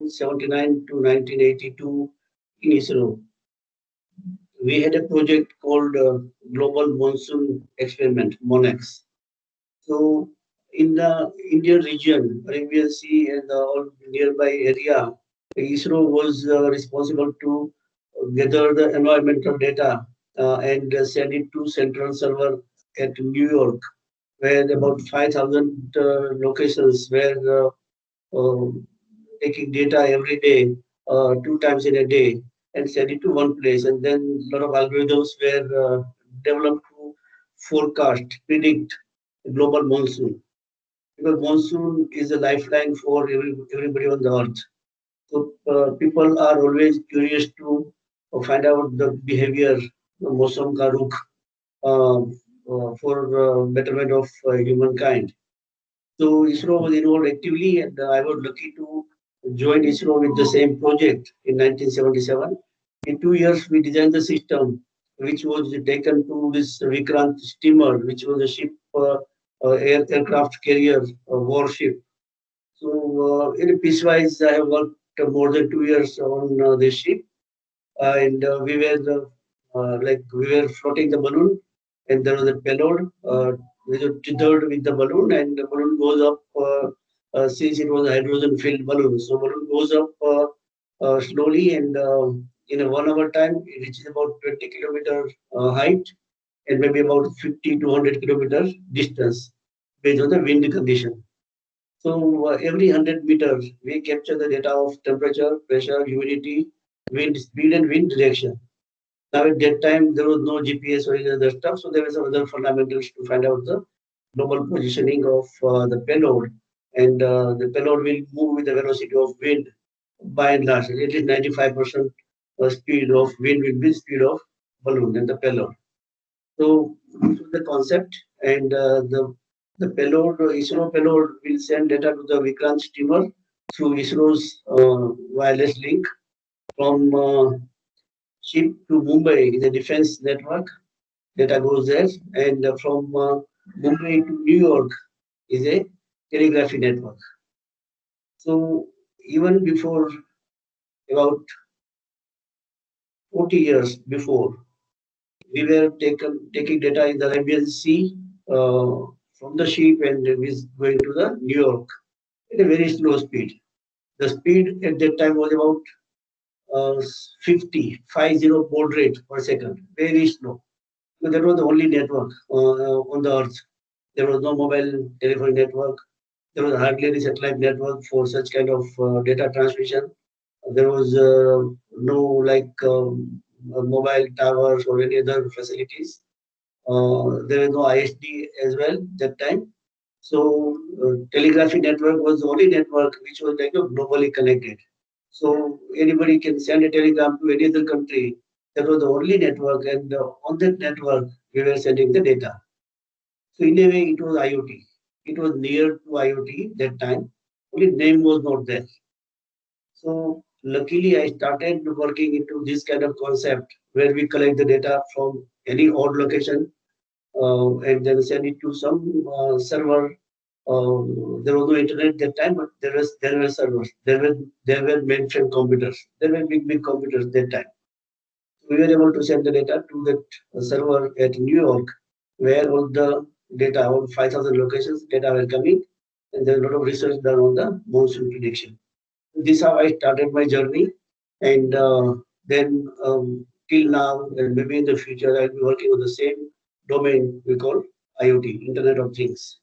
1979 to 1982 in ISRO, we had a project called Global Monsoon Experiment, MONEX. So in the Indian region, Arabian Sea and the all nearby area, ISRO was responsible to gather the environmental data and send it to central server at New York, where about 5,000 locations were taking data every day, 2 times in a day, and send it to one place. And then a lot of algorithms were developed to forecast, predict global monsoon, because monsoon is a lifeline for everybody on the earth. So people are always curious to find out the behavior, the Mosam ka rukh, for betterment of humankind. So ISRO was involved actively, and I was lucky to join ISRO with the same project in 1977. In 2 years, we designed the system, which was taken to this Vikrant steamer, which was a ship, aircraft carrier, warship. So, in a piecewise, I have worked more than 2 years on this ship, and we were floating the balloon, and there was a payload. We were tethered with the balloon, and the balloon goes up. Since it was a hydrogen-filled balloon, so balloon goes up slowly, and in a 1 hour time, it reaches about 20 kilometer height, and maybe about 50 to 100 kilometers distance based on the wind condition. So every 100 meters, we capture the data of temperature, pressure, humidity, wind speed, and wind direction. Now at that time, there was no GPS or any other stuff, so there were some other fundamentals to find out the global positioning of the payload. And the payload will move with the velocity of wind by and large. At least 95% speed of wind will be speed of balloon and the payload. So this was the concept, and the payload, ISRO payload will send data to the Vikrant steamer through ISRO's wireless link from ship to Mumbai is a defense network. Data goes there, and from Mumbai to New York is a telegraphy network. So even before about 40 years before, we were taking data in the Arabian Sea from the ship and was going to the New York at a very slow speed. The speed at that time was about 50 baud rate per second, very slow. So that was the only network on the earth. There was no mobile telephone network. There was hardly any satellite network for such kind of data transmission. There was no like mobile towers or any other facilities. There was no ISD as well that time. So telegraphy network was the only network which was like globally connected. So anybody can send a telegram to any other country. That was the only network, and on that network we were sending the data. So in a way, it was IoT. It was near to IoT that time. Only name was not there. So luckily, I started working into this kind of concept where we collect the data from any odd location and then send it to some server. There was no internet that time, but there were servers. There were mainframe computers. There were big computers that time. We were able to send the data to that server at New York, where all the data, all 5,000 locations data were coming, and there was a lot of research done on the monsoon prediction. This is how I started my journey, and then till now, and maybe in the future, I'll be working on the same domain we call IoT, Internet of Things.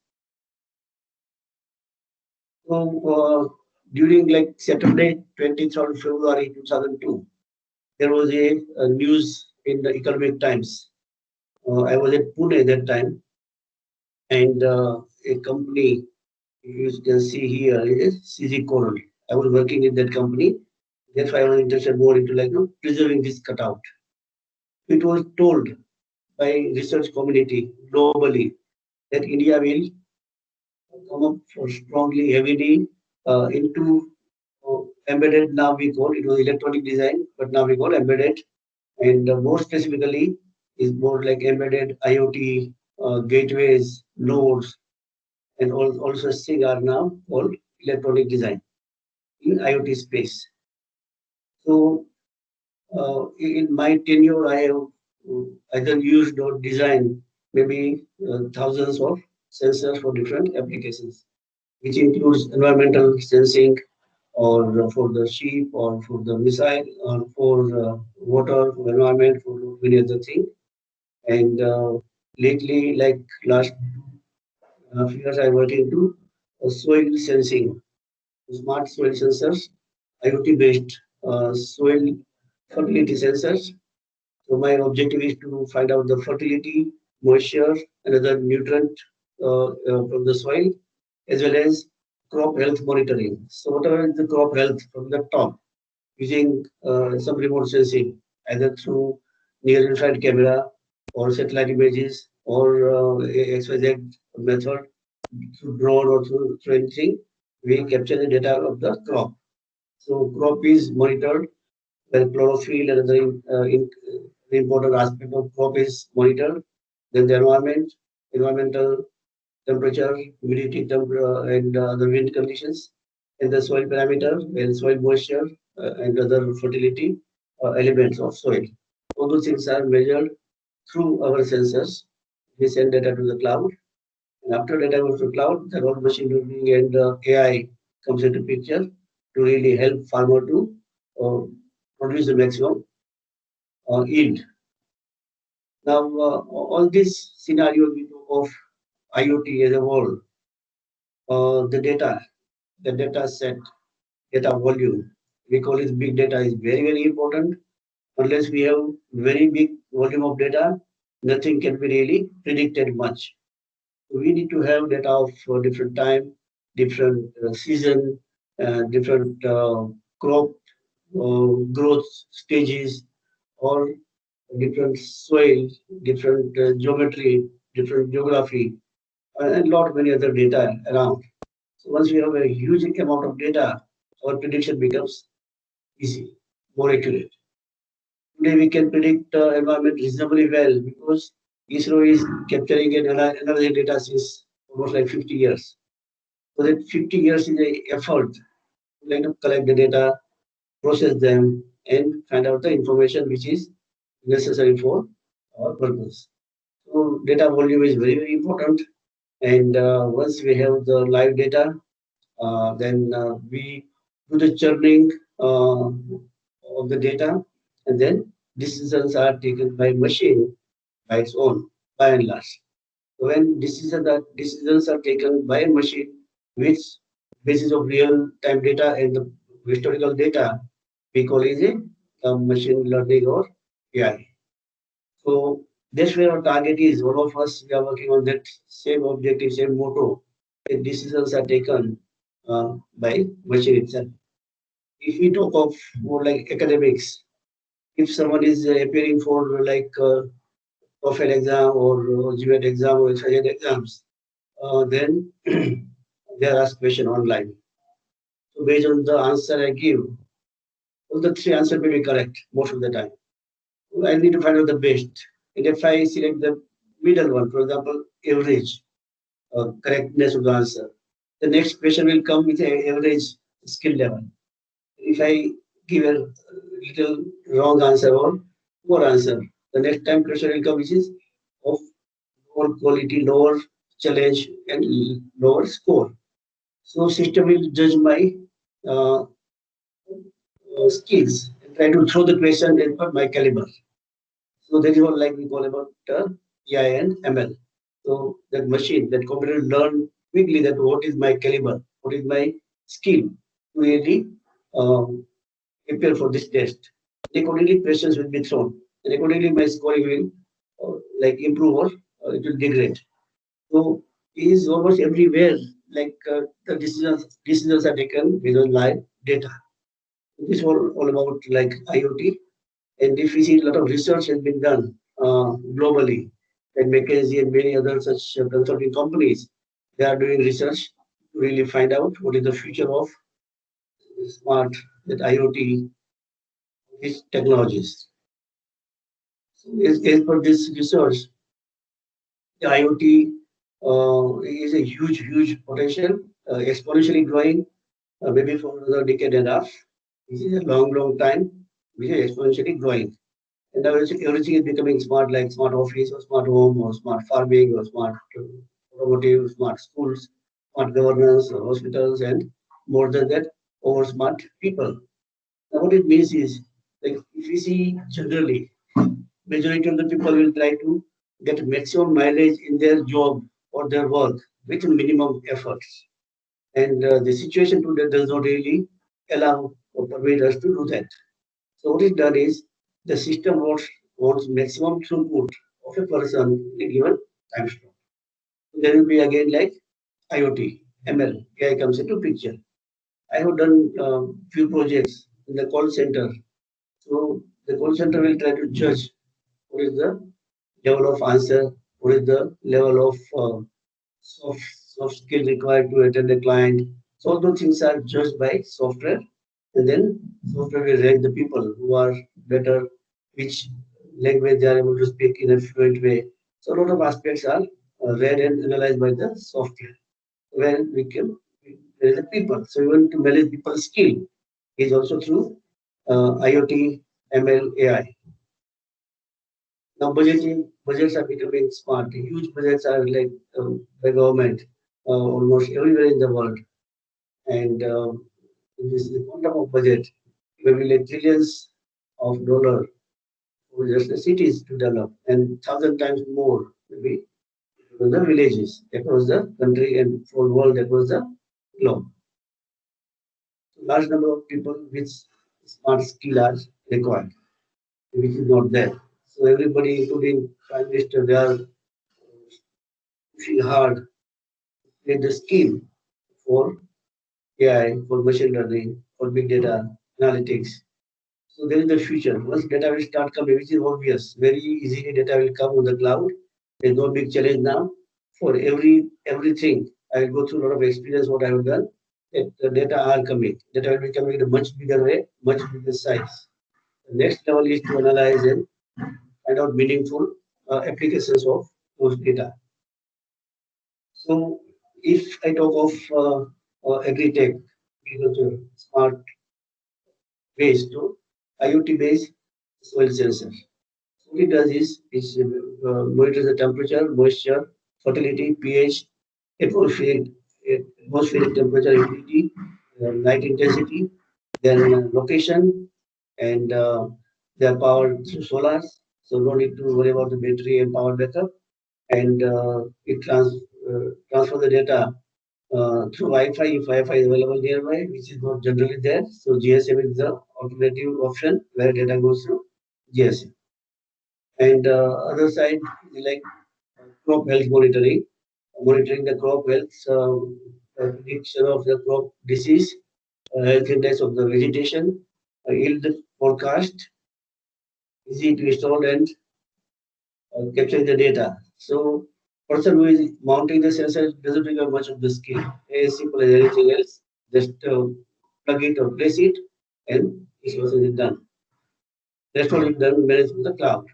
So during like Saturday, 23rd February 2002, there was a news in the Economic Times. I was at Pune at that time, and a company you can see here is CG Coral. I was working in that company. Therefore, I was interested more into preserving this cutout. It was told by research community globally that India will come up for strongly, heavily into embedded. Now we call it was electronic design, but now we call embedded, and more specifically is more like embedded IoT gateways, nodes, and also SIG are now called electronic design. in IoT space. So in my tenure, I have either used or designed maybe thousands of sensors for different applications, which includes environmental sensing, or for the sheep, or for the missile, or for water, for environment, for many other things. And lately, like last few years, I work into soil sensing, smart soil sensors, IoT-based soil fertility sensors. So my objective is to find out the fertility, moisture, and other nutrient from the soil, as well as crop health monitoring. So whatever is the crop health from the top, using some remote sensing, either through near infrared camera or satellite images or XYZ method, through drone or through anything, we capture the data of the crop. So crop is monitored, where chlorophyll and other important aspect of crop is monitored. Then the environmental temperature, humidity, and the wind conditions, and the soil parameter, and soil moisture, and other fertility elements of soil. All those things are measured through our sensors. We send data to the cloud, and after data goes to cloud, the whole machine learning and AI comes into picture to really help farmer to uh, produce the maximum yield. Now, all this scenario we talk of IoT as a whole, the data set, data volume, we call it big data, is very, very important. Unless we have very big volume of data, nothing can be really predicted much. We need to have data of different time, different season, different crop growth stages, or different soil, different geometry, different geography, and lot many other data around. So once we have a huge amount of data, our prediction becomes easy, more accurate. Today we can predict environment reasonably well because ISRO is capturing and analyzing data since almost like 50 years. So that 50 years is a effort to collect the data, process them, and find out the information which is necessary for our purpose. So data volume is very, very important. And once we have the live data, then we do the churning of the data, and then decisions are taken by machine by its own, by and large. So when decisions are taken by a machine, which basis of real time data and the historical data, we call it a machine learning or AI. So that's where our target is. All of us, we are working on that same objective, same motto. The decisions are taken by machine itself. If we talk of more like academics, if someone is appearing for like TOEFL exam or GMAT exam or SIT exams, then they are asked question online. So based on the answer I give, all the three answers may be correct most of the time. I need to find out the best. And if I select the middle one, for example, average correctness of the answer, the next question will come with an average skill level. If I give a little wrong answer or poor answer, the next time question will come which is of lower quality, lower challenge, and lower score. So system will judge my uh, skills and try to throw the question as per my caliber. So that is what like we call about AI and ML. So that machine, that computer learn quickly that what is my caliber, what is my skill to really um, prepare for this test. And accordingly, questions will be thrown, and accordingly, my scoring will like improve or it will degrade. So it is almost everywhere. Like the decisions are taken based on live data. This is all about like IoT. And if we see a lot of research has been done globally, and McKinsey and many other such consulting companies, they are doing research to really find out what is the future of smart, that IoT, these technologies. So as per this research, the IoT is a huge, huge potential, exponentially growing. maybe for another decade and a half. This is a long, long time, which is exponentially growing. And now everything is becoming smart, like smart office or smart home or smart farming or smart automotive, smart schools, smart governance, hospitals, and more than that, over smart people. Now, what it means is, like, if we see generally, majority of the people will try to get maximum mileage in their job or their work with minimum efforts. And the situation today does not really allow or permit us to do that. So what is done is the system wants maximum throughput of a person in a given time slot. There will be again like IoT, ML, AI comes into picture. I have done few projects in the call center. So the call center will try to judge what is the level of answer, what is the level of soft, soft skill required to attend the client. So all those things are judged by software, and then software will rank the people who are better, which language they are able to speak in a fluent way. So a lot of aspects are read and analyzed by the software. Where we can there is a people. So even to manage people's skill is also through IoT, ML, AI. Now budgets are becoming smart. Huge budgets are like by government almost everywhere in the world, and this is the quantum of budget, maybe like trillions of dollars for just the cities to develop, and thousand times more maybe for the villages across the country and for world across the globe. So large number of people with smart skill are required, which is not there. So everybody, including Prime Minister, they are pushing hard with the scheme for AI, for machine learning, for big data analytics. So there is the future. Once data will start coming, which is obvious, very easily data will come on the cloud. There's no big challenge now. For everything, I will go through a lot of experience what I have done. That the data are coming. Data will be coming in a much bigger way, much bigger size. The next level is to analyze and find out meaningful applications of those data. So if I talk of agri-tech, agriculture, smart waste to IoT-based soil sensor. So what it does is monitors the temperature, moisture, fertility, pH, atmospheric, atmospheric temperature, humidity, light intensity, then location, and they are powered through solars. So no need to worry about the battery and power backup. And it transfer the data through Wi-Fi if Wi-Fi is available nearby, which is not generally there. So GSM is the alternative option where data goes through GSM. And other side is like crop health monitoring, monitoring the crop health, prediction of the crop disease, health index of the vegetation, yield forecast, easy to install and capturing the data. So person who is mounting the sensor doesn't require much of the skill. As simple as anything else, just plug it or place it, and this process is done. That's all is done managed with the cloud.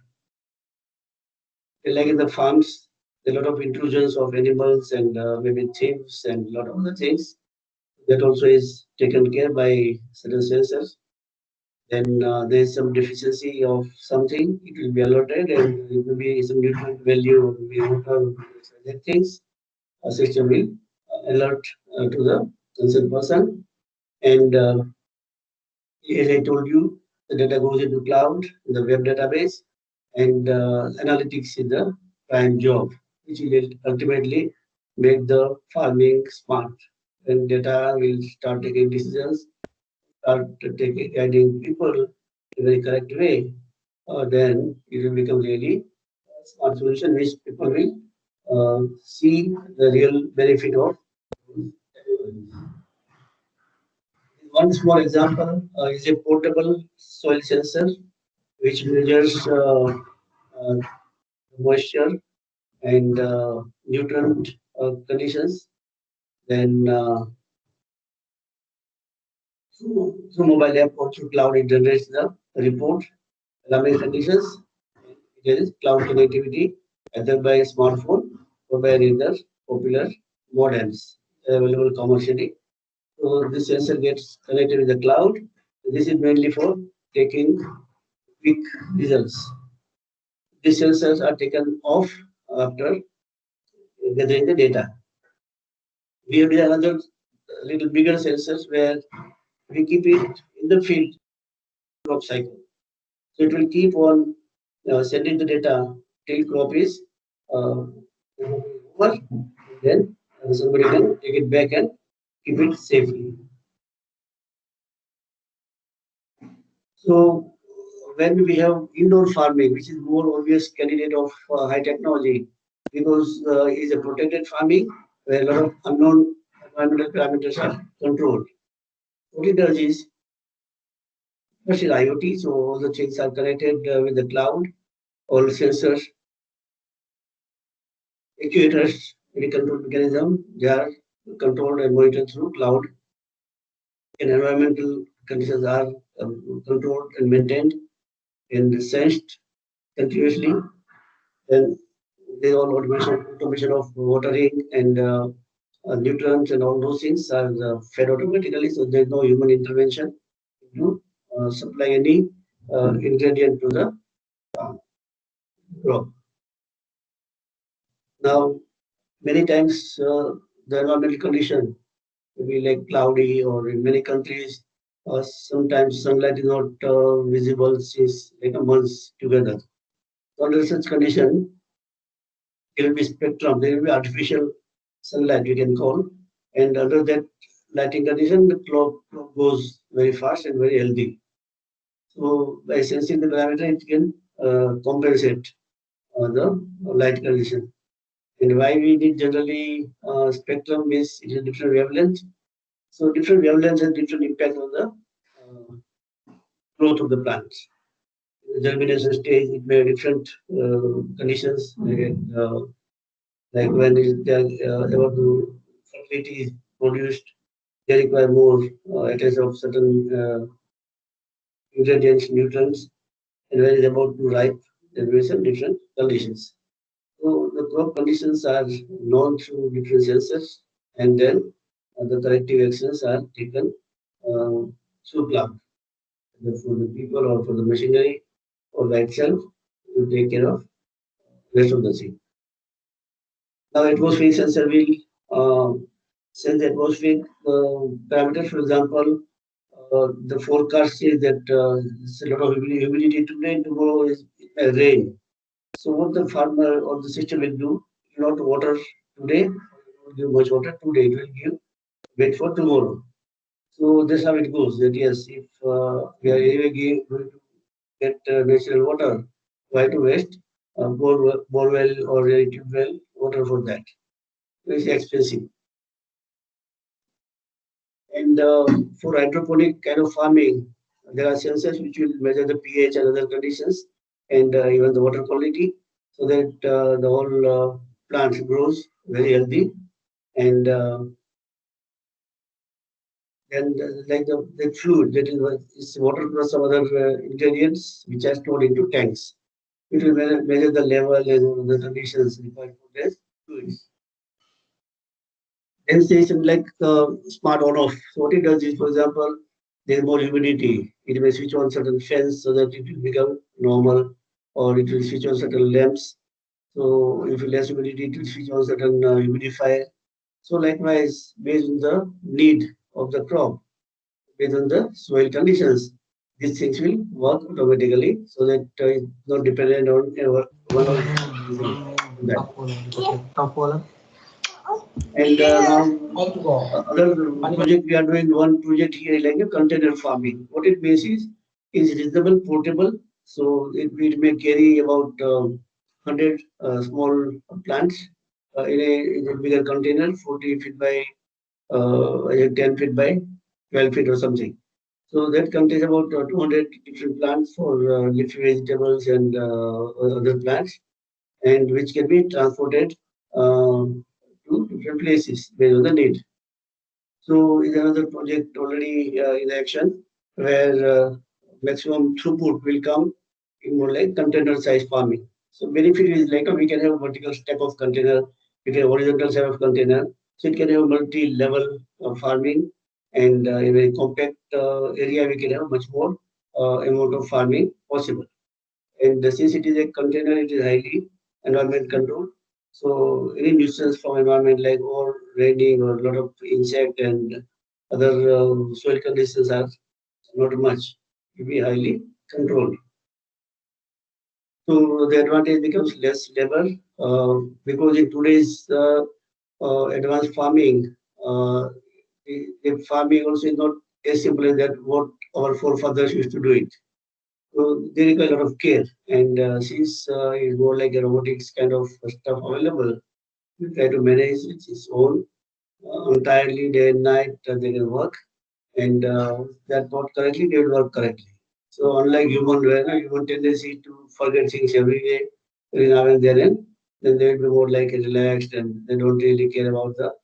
Like in the farms, a lot of intrusions of animals and maybe thieves and a lot of other things. That also is taken care by certain sensors. Then there is some deficiency of something, it will be alerted, and it will be some nutrient value, or maybe water, other things. A system will alert to the concerned person. And as I told you, the data goes into cloud, in the web database, and analytics is the prime job, which will ultimately make the farming smart. And data will start taking decisions, start taking guiding people in a very correct way, then it will become really a smart solution which people will see the real benefit of. One small example is a portable soil sensor which measures moisture and nutrient conditions. Then through mobile app or through cloud, it generates the report, alarming conditions. There is cloud connectivity either by smartphone or by any other popular modems available commercially. So this sensor gets connected with the cloud. This is mainly for taking quick results. These sensors are taken off after gathering the data. We have another little bigger sensors where we keep it in the field crop cycle. So it will keep on sending the data till crop is over. Then somebody can take it back and keep it safely. So when we have indoor farming, which is more obvious candidate of high technology, because it's a protected farming where a lot of unknown environmental parameters are controlled. What it does is, first is IoT, so all the things are connected with the cloud, all sensors, actuators, any control mechanism, they are controlled and monitored through cloud, and environmental conditions are controlled and maintained and sensed continuously. Then there's all automation of watering and nutrients and all those things are fed automatically, so there's no human intervention to supply any ingredient to the crop. Now, many times the environmental condition will be like cloudy, or in many countries, sometimes sunlight is not visible since like a months together. So under such condition, there will be spectrum, there will be artificial sunlight we can call, and under that lighting condition, the crop goes very fast and very healthy. So by sensing the parameter, it can compensate the light condition. And why we need generally spectrum is it is different wavelength. So different wavelengths have different impact on the growth of the plants. The germination stage, it may have different conditions. Like when they are about to fertility is produced, they require more attach of certain ingredients, nutrients, and when it's about to ripe, there will be some different conditions. So the crop conditions are known through different sensors, and then the corrective actions are taken uh, through plant, either for the people or for the machinery or by itself to take care of rest of the thing. Now, atmospheric sensor will sense the atmospheric parameters. For example, the forecast says that it's a lot of humidity today, and tomorrow is rain. So what the farmer or the system will do, not water today, not give much water today, it will give wait for tomorrow. So that's how it goes. That yes, if we are anyway going to get natural water, why to waste borewell or a tube well water for that? It's expensive. And for hydroponic kind of farming, there are sensors which will measure the pH and other conditions, and even the water quality, so that the whole plant grows very healthy. And then like the fluid, that is water plus some other ingredients which are stored into tanks. It will measure the level and the conditions required for this fluids. Then say something like smart on off. So what it does is, for example, there's more humidity. It may switch on certain fans so that it will become normal, or it will switch on certain lamps. So if less humidity, it will switch on certain humidifier. So likewise, based on the need of the crop, based on the soil conditions, these things will work automatically so that it's not dependent on one or that. And now other project we are doing one project here like a container farming. What it means is reasonable, portable. So it may carry about 100 small plants in a bigger container, 40 feet by 10 feet by 12 feet or something. So that contains about 200 different plants for leafy vegetables and other plants, and which can be transported to different places based on the need. So is another project already in action where maximum throughput will come in more like container size farming. So benefit is like we can have vertical type of container, we can have horizontal type of container. So it can have multi-level farming and in a compact area, we can have much more amount of farming possible. And since it is a container, it is highly environment controlled. So any nuisance from environment like or raining or a lot of insect and other soil conditions are not much. It will be highly controlled. So the advantage becomes less labor because in today's advanced farming, the farming also is not as simple as that what our forefathers used to do it. So there is a lot of care, and since it's more like a robotics kind of stuff available, we try to manage its own entirely day and night. They can work, and that work correctly, they will work correctly. So unlike human, where human tendency to forget things every day, every now and then they will be more like relaxed and they don't really care about the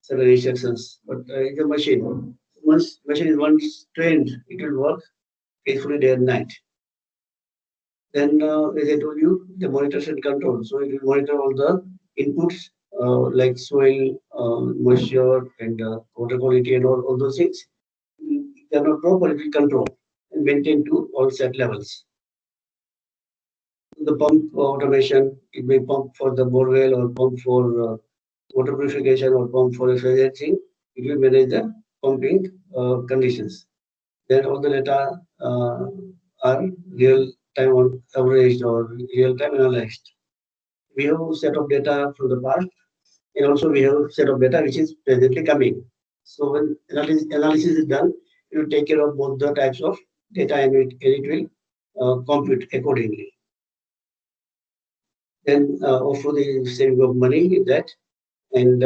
certain instructions. But it's a machine. Once machine is once trained, it will work faithfully day and night. Then, as I told you, the monitors and control. So it will monitor all the inputs like soil, moisture, and water quality, and all those things. If they are not proper, it will control and maintain to all set levels. The pump automation, it may pump for the borewell or pump for water purification or pump for refrigerating. It will manage the pumping conditions. Then all the data are real time on averaged or real time analyzed. We have set of data from the past and also we have set of data which is presently coming. So when analysis is done, it will take care of both the types of data and it will compute accordingly. Then also the saving of money is that, and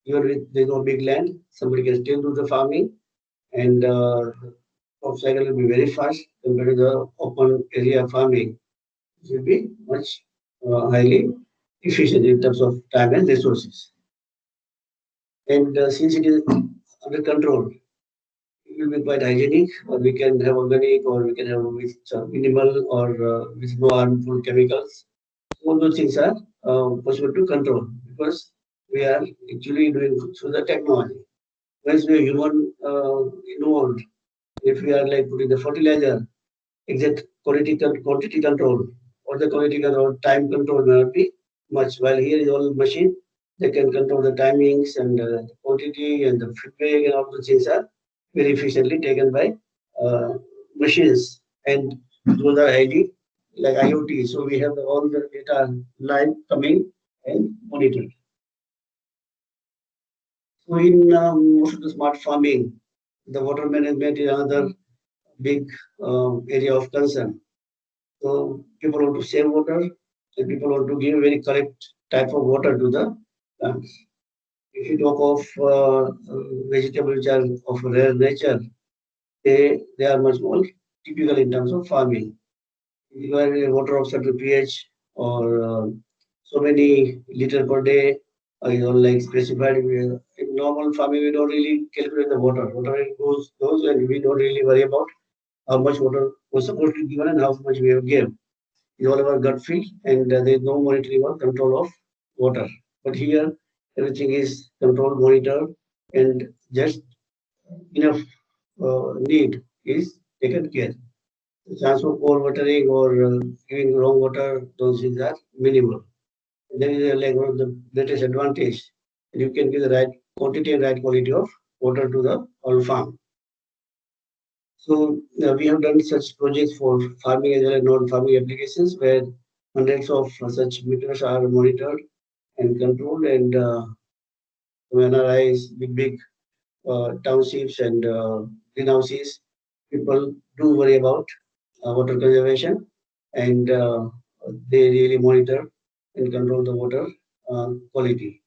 even with there's no big land, somebody can still do the farming, and crop cycle will be very fast compared to the open area farming. It will be much highly efficient in terms of time and resources. And since it is under control, it will be quite hygienic, or we can have organic, or we can have with minimal or with no harmful chemicals. All those things are possible to control because we are actually doing through the technology. Once we are human involved, if we are like putting the fertilizer, exact quantity control or the quality control, time control may not be much. While here is all machine, they can control the timings and the quantity and the feedback and all the things are very efficiently taken by uh, machines. And those are highly like IoT. So we have all the data live coming and monitored. So in most of the smart farming, the water management is another big area of concern. So people want to save water and people want to give very correct type of water to the plants. If you talk of vegetables which are of rare nature, they are much more typical in terms of farming. If you have water of certain pH or so many liter per day, you know, like specified. In normal farming, we don't really calculate the water. Water goes, and we don't really worry about how much water was supposed to be given and how much we have given. It's all about gut feel, and there is no monitoring or control of water. But here, everything is controlled, monitored, and just enough need is taken care. The chance of overwatering or giving wrong water, those things are minimal. And that is like one of the greatest advantage. You can give the right quantity and right quality of water to the whole farm. So we have done such projects for farming as well as non-farming applications where hundreds of such meters are monitored and controlled and to analyze the big townships and greenhouses. People do worry about water conservation and they really monitor and control the water quality.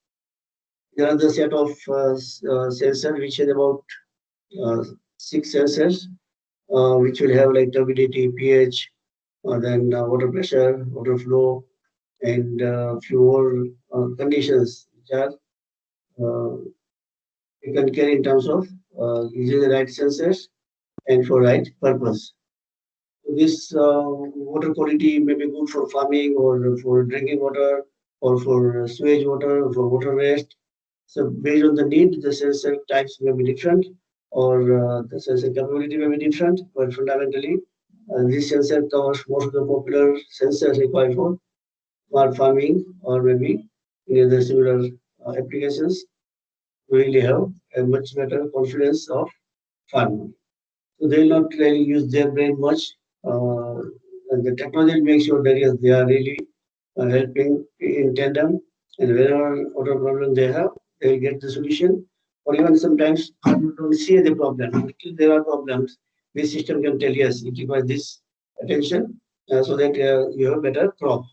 There are the set of sensors which is about uh, six sensors which will have like turbidity, pH, then water pressure, water flow, and few more conditions which are uh, taken care in terms of using the right sensors and for right purpose. So this water quality may be good for farming or for drinking water or for sewage water or for water waste. So based on the need, the sensor types may be different or the sensor capability may be different, but fundamentally, this sensor covers most of the popular sensors required for smart farming or maybe any other similar applications. We really have a much better confidence of farmer. So they will not really use their brain much. Uh, and the technology makes sure that yes, they are really helping in tandem. And wherever whatever problem they have, they will get the solution. Or even sometimes you don't see the problem. Still there are problems. This system can tell yes, it requires this attention so that you have a better crop.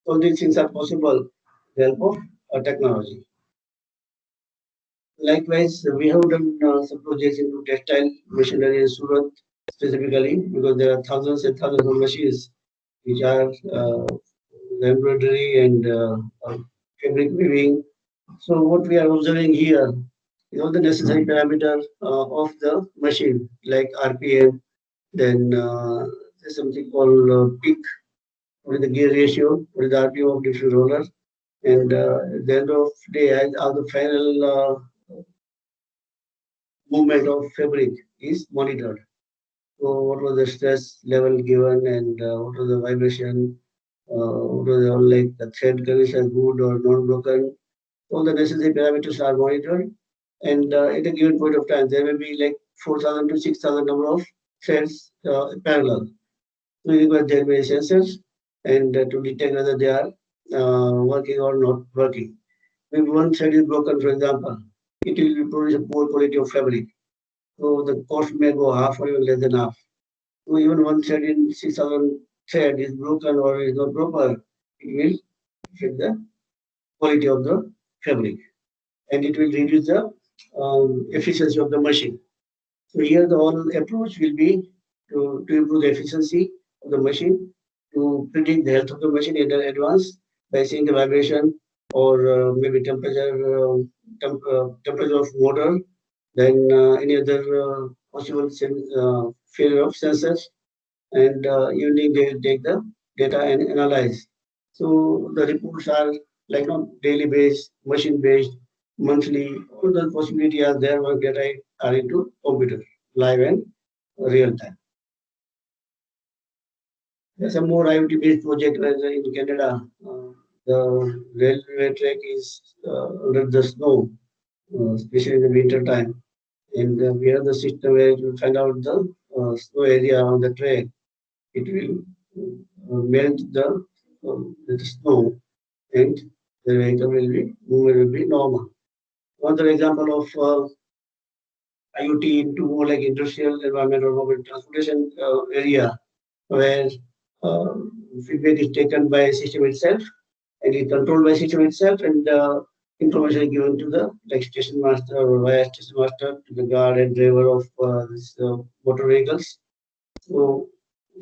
All these things are possible with the help of technology. Likewise, we have done some projects into textile machinery in Surat specifically because there are thousands and thousands of machines which are embroidery and fabric weaving. So what we are observing here is all the necessary parameters of the machine like RPM, then there's something called peak, what is the gear ratio, what is the RPM of different rollers, and at the end of the day, as the final movement of fabric is monitored. So what was the stress level given and what was the vibration, what was the like the thread condition good or non-broken. All the necessary parameters are monitored and at a given point of time there may be like 4,000 to 6,000 number of threads parallel. So you got there many sensors and to detect whether they are working or not working. If one thread is broken, for example, it will produce a poor quality of fabric. So the cost may go half or even less than half. So even one thread in 6,000 thread is broken or is not proper, it will affect the quality of the fabric and it will reduce the efficiency of the machine. So here the whole approach will be to improve the efficiency of the machine, to predict the health of the machine in advance by seeing the vibration or maybe temperature of motor, then any other possible failure of sensors, and evening they will take the data and analyze. So the reports are like not daily based, machine based, monthly. All the possibility are there when data are into computer, live and real time. There's a more IoT based project in Canada. The railway track is under the snow, especially in the winter time. And we have the system where it will find out the snow area on the track. It will melt the snow and the vehicle will be movement will be normal. Another example of IoT into more like industrial environment or mobile transportation area where uh, feedback is taken by system itself and is controlled by system itself and information is given to the like station master or via station master to the guard and driver of this motor vehicles. So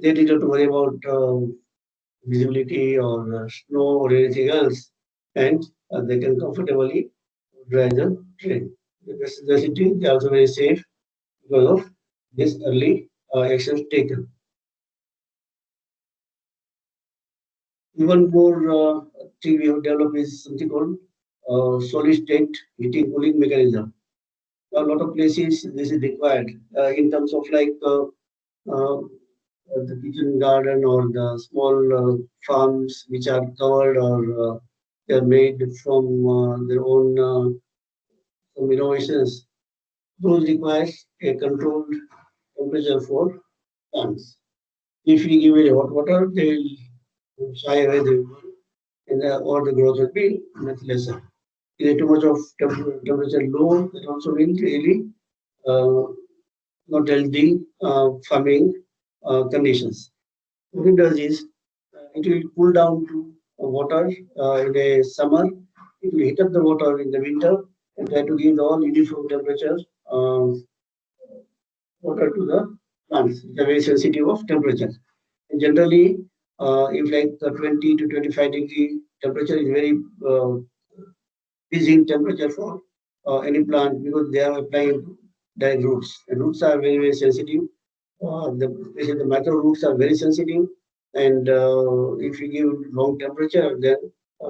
they didn't have to worry about visibility or snow or anything else, and they can comfortably drive the train. The city is also very safe because of this early actions taken. Even more thing we have developed is something called solid state heating cooling mechanism. A lot of places this is required in terms of like uh, the kitchen garden or the small farms which are covered or they are made from their own some innovations. Those requires a controlled temperature for plants. If we give it hot water, they will shy away, and or the growth will be much lesser. If too much of temperature low, that also means really uh, not healthy farming conditions. What it does is it will cool down to water in a summer. It will heat up the water in the winter and try to give all uniform temperature water to the plants. They're very sensitive of temperature. And generally, if like 20 to 25-degree temperature is very pleasing temperature for any plant because they are applying direct roots. And roots are very, very sensitive. Especially the macro roots are very sensitive. And if you give wrong temperature, then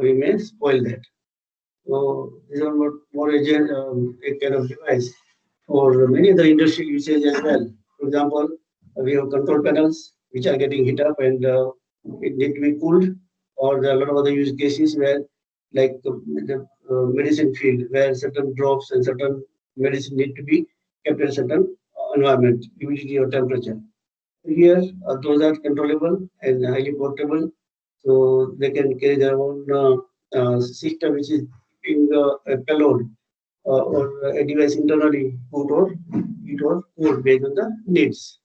we may spoil that. So these are more agent, a kind of device for many other industrial usage as well. For example, we have control panels which are getting heat up and it need to be cooled, or there are a lot of other use cases where, like the medicine field, where certain drops and certain medicine need to be kept in a certain environment, humidity or temperature. Here, those are controllable and highly portable, so they can carry their own system, which is keeping a payload or a device internally put or it or cold based on the needs.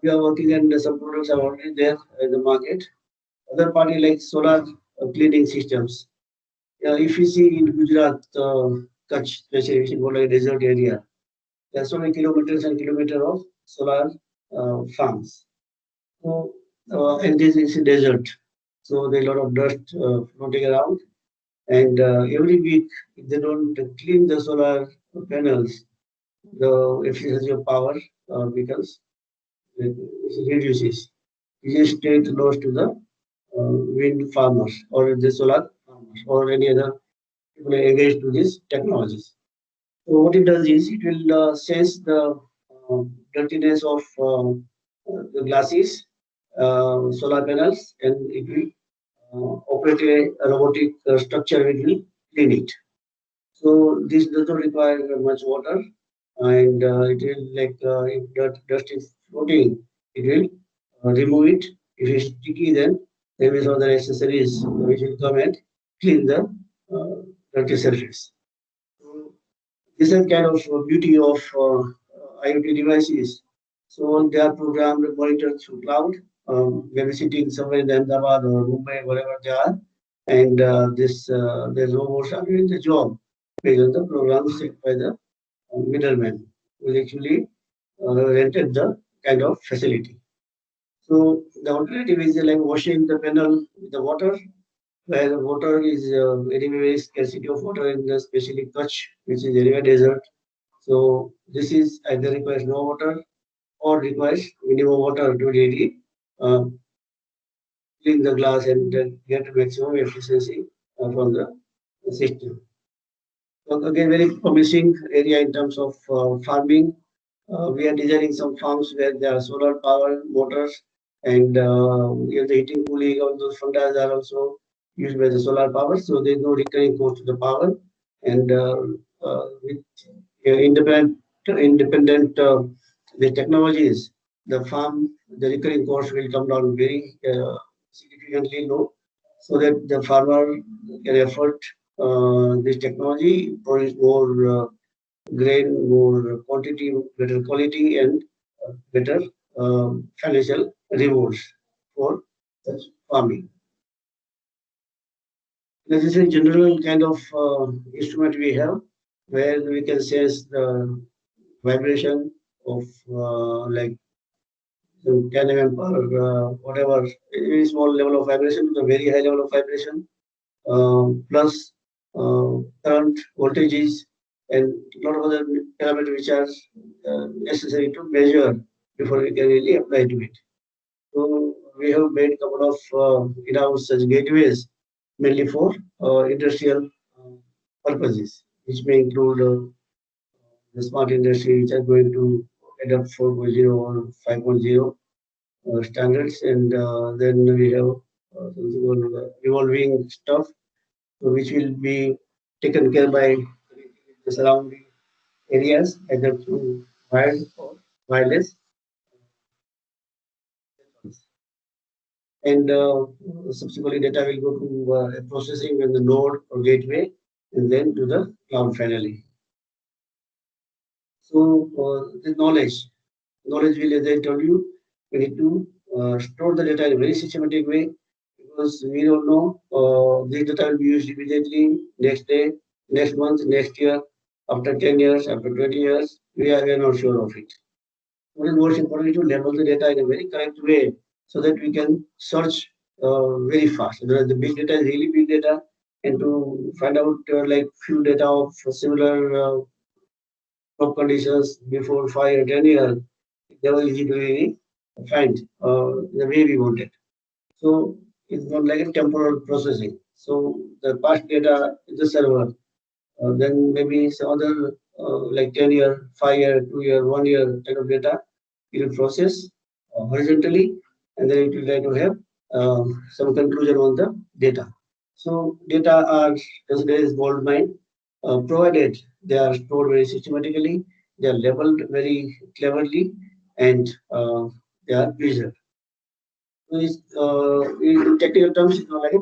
We are working and some products are already there in the market. Other party like solar cleaning systems. If you see in Gujarat, Kutch, especially which is more like a desert area, there are so many kilometers and kilometers of solar farms. So, and this is a desert, so there's a lot of dust floating around. And every week, if they don't clean the solar panels, the efficiency of power becomes it reduces. You just straight loss to the wind farmers or the solar farmers or any other people engaged to these technologies. So what it does is it will sense the dirtiness of the glasses, solar panels, and it will operate a robotic structure which will clean it. So this does not require much water, and it will like if dust is floating, it will remove it. If it's sticky, then there is other accessories which will come and clean the dirty surface. So this is kind of beauty of IoT devices. So they are programmed, monitored through cloud. Maybe sitting somewhere in Ahmedabad or Mumbai, wherever they are, and this the robots are doing the job based on the program set by the middleman who actually rented the kind of facility. So the alternative is like washing the panel with the water, where the water is very scarcity of water in the especially Kutch, which is area desert. So this is either requires no water or requires minimum water to really uh, clean the glass and get maximum efficiency from the system. So again, very promising area in terms of farming. We are designing some farms where there are solar power motors and the heating, cooling, all those fundas are also used by the solar power. So there is no recurring cost to the power. And with independent the technologies, the farm, the recurring cost will come down very significantly low, so that the farmer can afford this technology, produce more grain, more quantity, better quality, and better financial rewards for such farming. This is a general kind of instrument we have where we can sense the vibration of like 10 mm per whatever, very small level of vibration to a very high level of vibration, plus current voltages and a lot of other parameters which are necessary to measure before we can really apply to it. So we have made a couple of in-house such gateways mainly for industrial purposes, which may include the smart industry, which are going to adopt 4.0 or 5.0 standards, and then we have something called evolving stuff, so which will be taken care by the surrounding areas, either through wired or wireless. And subsequently data will go to processing in the node or gateway and then to the cloud finally. So the knowledge will, as I told you, we need to store the data in a very systematic way because we don't know this data will be used immediately, next day, next month, next year, after 10 years, after 20 years, we are not sure of it. What is most important to label the data in a very correct way so that we can search very fast. The big data is really big data, and to find out like few data of similar crop conditions before 5 or 10 years, they were easy to really find the way we want it. So it's not like a temporal processing. So the past data is the server, then maybe some other like 10-year, 5-year, 2-year, 1-year kind of data. It will process horizontally, and then it will try to have some conclusion on the data. So data are considered as gold mine, provided they are stored very systematically, they are labeled very cleverly, and they are preserved. So in technical terms, it's not like a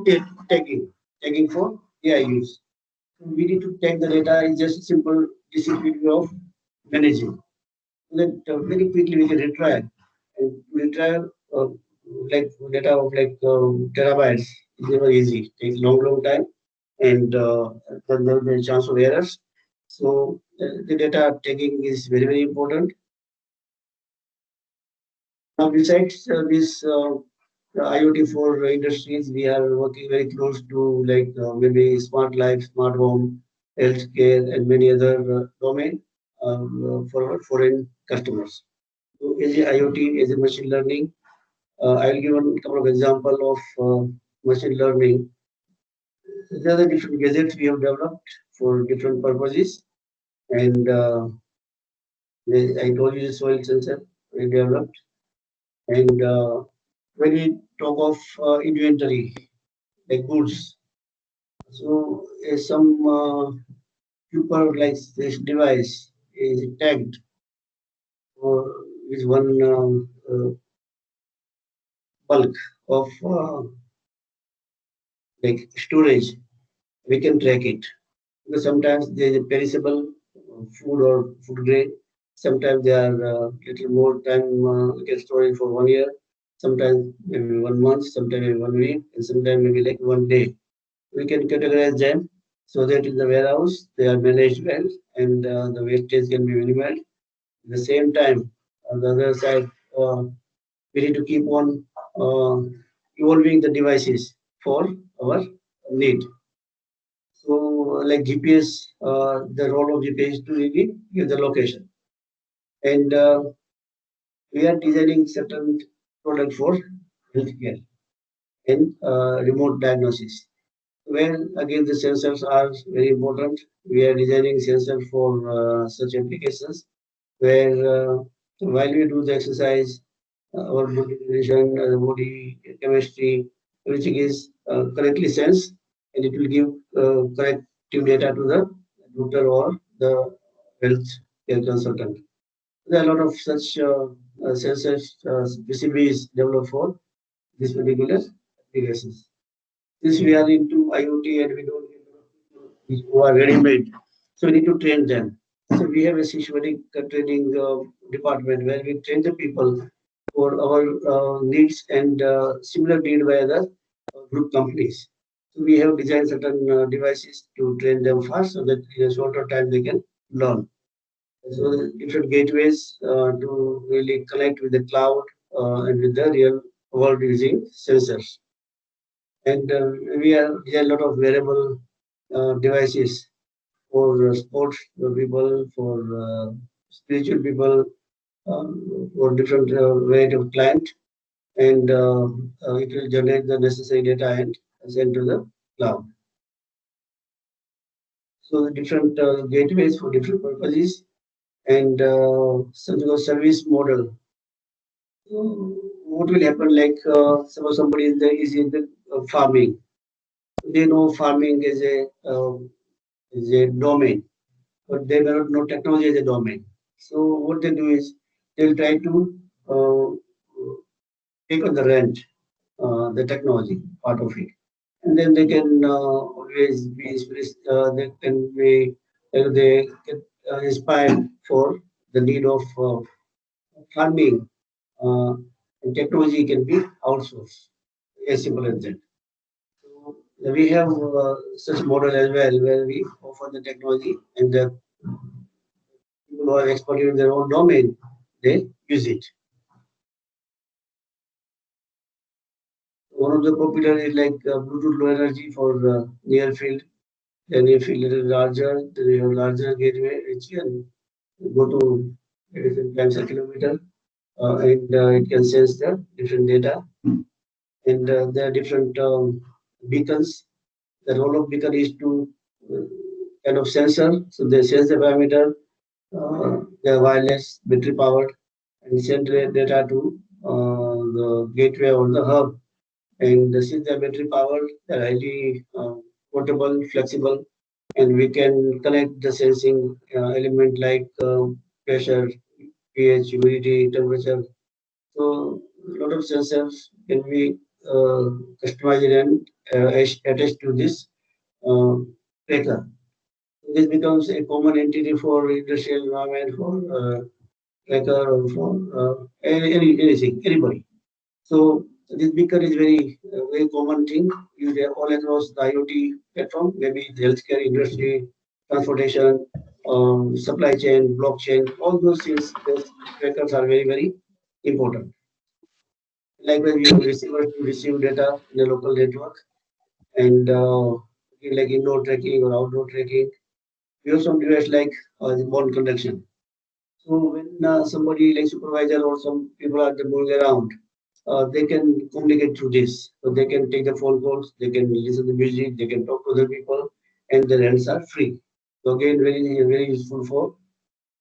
tagging for AI use. We need to tag the data is just a simple discipline of managing. Then very quickly we can retrieve and retrieve like data of like terabytes is never easy. Takes long time, and then there will be a chance of errors. So the data tagging is very important. Now besides this IoT for industries, we are working very close to like maybe smart life, smart home, healthcare, and many other domain for our foreign customers. So as a IoT, as a machine learning, I'll give a couple of example of machine learning. There are the different gadgets we have developed for different purposes, and I told you the soil sensor we developed, and when we talk of inventory, like goods, so some super like this device is tagged or with one bulk of like storage, we can track it. Because sometimes there is a perishable food or food grade. Sometimes they are little more time we can store it for 1 year. Sometimes maybe 1 month, sometimes maybe 1 week, and sometimes maybe like 1 day. We can categorize them so that in the warehouse they are managed well and the wastage can be minimized. At the same time, on the other side, we need to keep on uh, evolving the devices for our need. So, like GPS, the role of GPS is to really give the location, and we are designing certain product for healthcare and remote diagnosis. Where again the sensors are very important. We are designing sensor for such applications where while we do the exercise, our body condition, body chemistry, everything is correctly sensed, and it will give corrective data to the doctor or the health care consultant. There are a lot of such sensors, PCBs developed for this particular applications. Since we are into IoT and we don't need a lot of people who are ready-made, so we need to train them. So we have a systematic training department where we train the people for our needs and similar need by other group companies. So we have designed certain devices to train them fast so that in a shorter time they can learn. So the different gateways to really connect with the cloud and with the real world using sensors. And we have a lot of wearable devices for sports people, for spiritual people, for different variety of client, and it will generate the necessary data and send to the cloud. So the different gateways for different purposes and something of service model. So what will happen? Like suppose somebody is in the farming, they know farming is a domain, but they may not know technology as a domain. So what they do is they'll try to uh, take on the rent the technology part of it, and then they can always be they can be they get inspired for the need of farming, uh, and technology can be outsourced. As simple as that. So we have such model as well where we offer the technology and the people who are expert in their own domain, they use it. One of the popular is like Bluetooth Low Energy for near field. The near field is larger, then you have larger gateway which can go to different times a kilometer, and it can sense the different data. And there are different beacons. The role of beacon is to uh, kind of sensor, so they sense the parameter they're wireless, battery powered, and send the data to the gateway or the hub. And since they're battery powered, they're highly portable, flexible, and we can connect the sensing element like pressure, pH, humidity, temperature. So a lot of sensors can be customized and attached to this uh, tracker. This becomes a common entity for industrial environment, for tracker, or for anything, anybody. So this beacon is very common thing used all across the IoT platform, maybe the healthcare industry, transportation, supply chain, blockchain, all those things. Those trackers are very important. Likewise, we use receivers to receive data in a local network, and like indoor tracking or outdoor tracking. We have some device like the bond conduction. So when somebody like supervisor or some people are moving around, they can communicate through this. So they can take the phone calls, they can listen to music, they can talk to other people, and their hands are free. So again, very useful for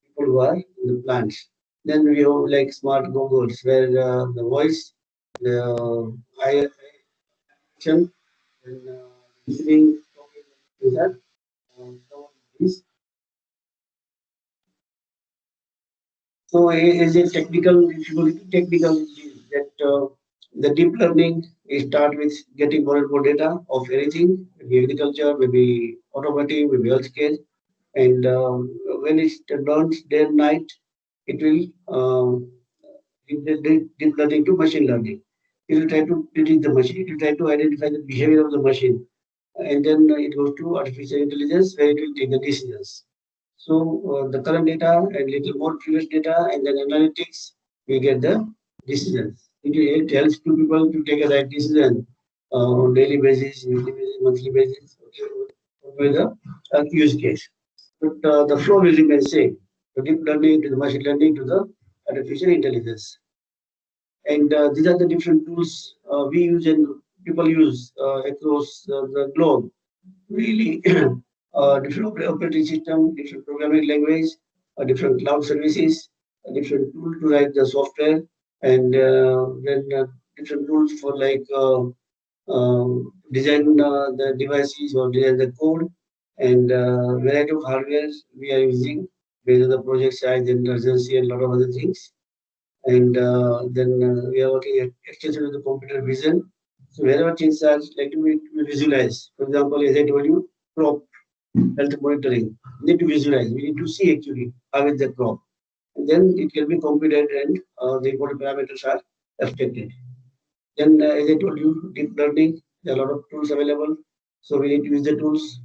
people who are in the plants. Then we have like smart goggles where the voice, the eye action, and listening, talking, things are covered with this. So as a technical, if you look at technical, is that the deep learning is start with getting more and more data of anything, maybe agriculture, maybe automotive, maybe healthcare, and when it learns day and night, it will deep learning to machine learning. It will try to predict the machine. It will try to identify the behavior of the machine, and then it goes to artificial intelligence where it will take the decisions. So the current data and little more previous data and then analytics, we get the decisions. It helps to people to take a right decision on daily basis, weekly basis, monthly basis. Okay, with the use case. But the flow will remain same. The deep learning to the machine learning to the artificial intelligence. And these are the different tools we use and people use across the globe. Really, different operating system, different programming language, different cloud services, a different tool to write the software, and then different tools for like design the devices or design the code, and variety of hardware we are using based on the project size and urgency and a lot of other things. And then we are working extensively with the computer vision. So wherever things are like to visualize. For example, as I told you, crop health monitoring. We need to visualize. We need to see actually how is the crop. And then it can be computed and the important parameters are abstracted. Then, as I told you, deep learning, there are a lot of tools available. So we need to use the tools.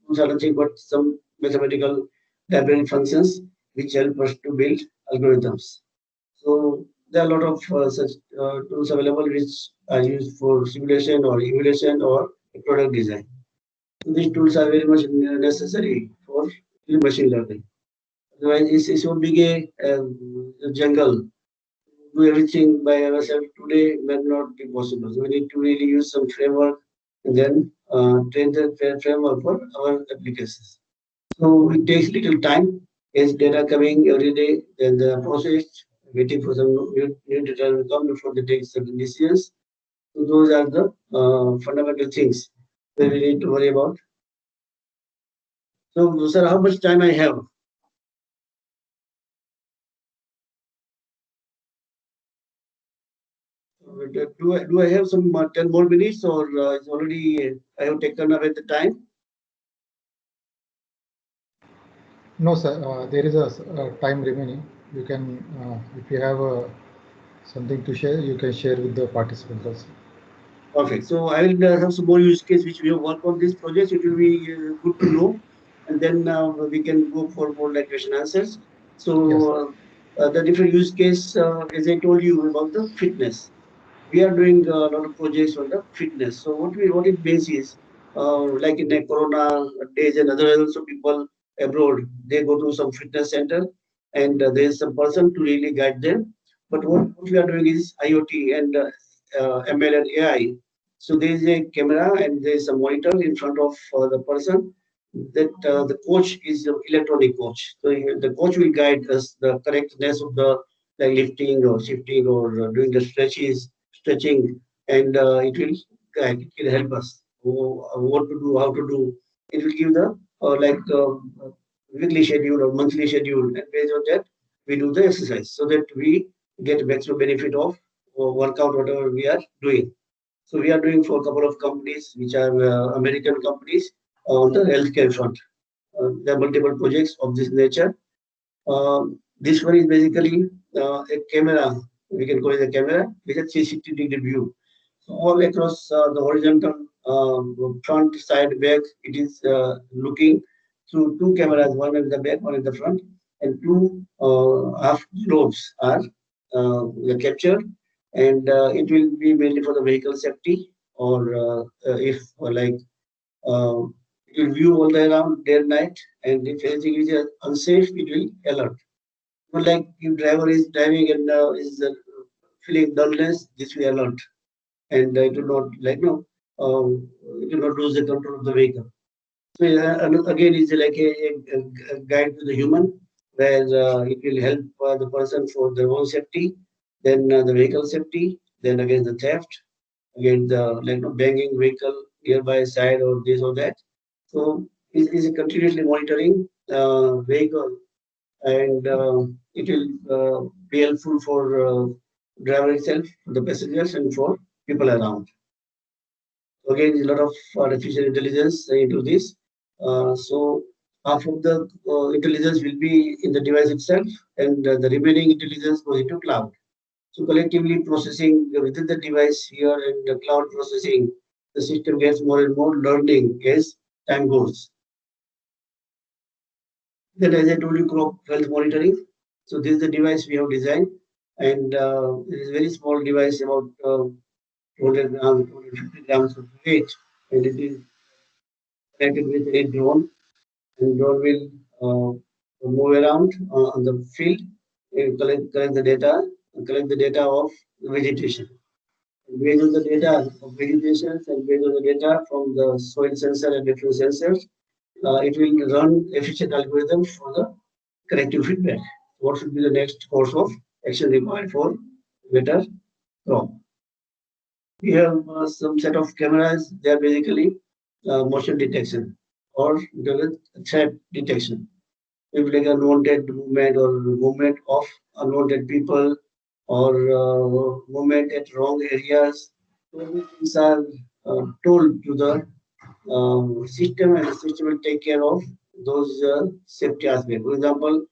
Tools are nothing but some mathematical library functions which help us to build algorithms. So there are a lot of such tools available which are used for simulation or emulation or product design. So these tools are very much necessary for machine learning. Otherwise, it's so big a jungle. Do everything by ourselves today may not be possible. So we need to really use some framework and then train the framework for our applications. So it takes little time. As data coming every day, then the process, waiting for some new data will come before they take certain decisions. So those are the fundamental things that we need to worry about. So, sir, how much time I have? Do I have some 10 more minutes or it's already I have taken away the time? No, sir. There is a time remaining. You can, if you have something to share, you can share with the participants also. Perfect. So I will have some more use case which we have worked on this project. It will be good to know, and then we can go for more like question answers. Yes. So the different use case, as I told you about the fitness, we are doing a lot of projects on the fitness. So what it means is, like in the Corona days and other also people abroad, they go to some fitness center, and there is some person to really guide them. But what we are doing is IoT and ML and AI. So there is a camera and there is a monitor in front of the person. that the coach is an electronic coach. So the coach will guide us the correctness of the like lifting or shifting or doing the stretching, and it will guide, it will help us what to do, how to do. It will give the weekly schedule or monthly schedule, and based on that we do the exercise so that we get maximum benefit of workout whatever we are doing. So we are doing for a couple of companies which are American companies on the healthcare front. There are multiple projects of this nature. This one is basically a camera. We can call it a camera with a 360-degree view. So all across the horizontal front, side, back, it is looking through two cameras, one in the back, one in the front, and two half globes are captured, and it will be mainly for the vehicle safety or if uh, it will view all the around day and night, and if anything is unsafe, it will alert. But like if driver is driving and is feeling dullness, this will alert, and it will not it will not lose the control of the vehicle. So and again, it's like a guide to the human, where it will help the person for their own safety, then the vehicle safety, then again the theft, again the banging vehicle nearby side or this or that. So is continuously monitoring vehicle, and it will be helpful for driver itself, for the passengers, and for people around. So again, a lot of artificial intelligence into this. So half of the intelligence will be in the device itself, and the remaining intelligence goes into cloud. So collectively processing within the device here and the cloud processing, the system gets more and more learning as time goes. Then, as I told you, crop health monitoring. So this is the device we have designed, and it is a very small device, about 200 grams, 250 grams of weight, and it is connected with a drone, and drone will move around on the field and collect the data, collect the data of vegetation. And based on the data of vegetation and based on the data from the soil sensor and different sensors, it will run efficient algorithm for the corrective feedback. What should be the next course of action required for better crop? We have some set of cameras. They are basically motion detection or the threat detection. If like unwanted movement or movement of unwanted people or movement at wrong areas, so many things are told to the system, and the system will take care of those safety aspects. For example,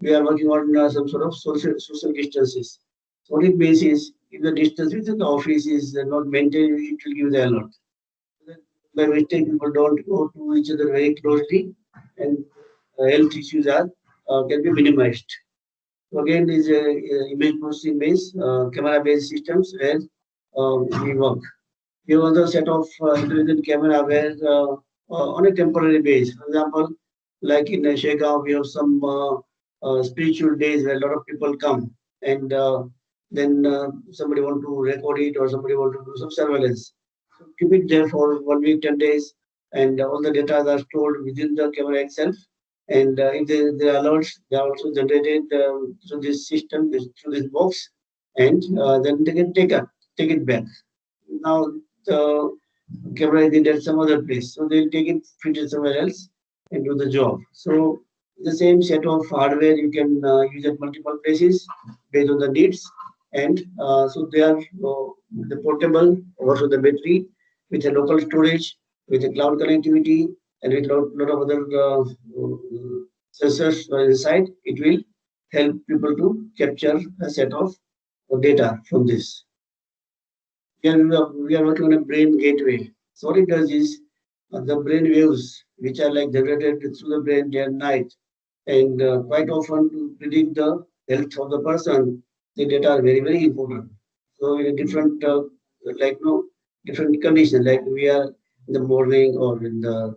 we are working on some sort of social distances. So what it means is, if the distance within the office is not maintained, it will give the alert. By mistake, people don't go to each other very closely, and health issues are can be minimized. So again, these image processing based, camera based systems where we work. We have another set of intelligent camera where on a temporary base. For example, like in Shegaon, we have some spiritual days where a lot of people come, and then somebody want to record it or somebody want to do some surveillance. So keep it there for 1 week, 10 days, and all the data are stored within the camera itself. And if the alerts, they are also generated through this system, through this box, and then they can take it back. Now the camera is at some other place, so they'll take it, fit it somewhere else, and do the job. So the same set of hardware you can use at multiple places based on the needs, and so they are the portable, also the battery with a local storage, with a cloud connectivity, and with lot of other sensors inside. It will help people to capture a set of data from this. We are working on a brain gateway. So what it does is the brain waves, which are like generated through the brain day and night, and quite often to predict the health of the person, the data are very very important. So in a different different conditions, like we are in the morning or in the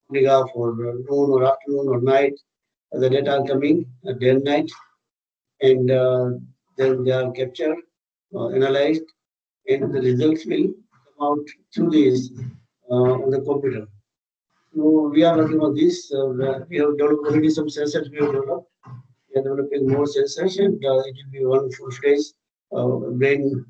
morning half or noon or afternoon or night, the data are coming day and night, and then they are captured, analyzed, and the results will come out through this on the computer. So we are working on this. We have developed already some sensors we have developed. We are developing more sensors, and it will be one full-fledged brain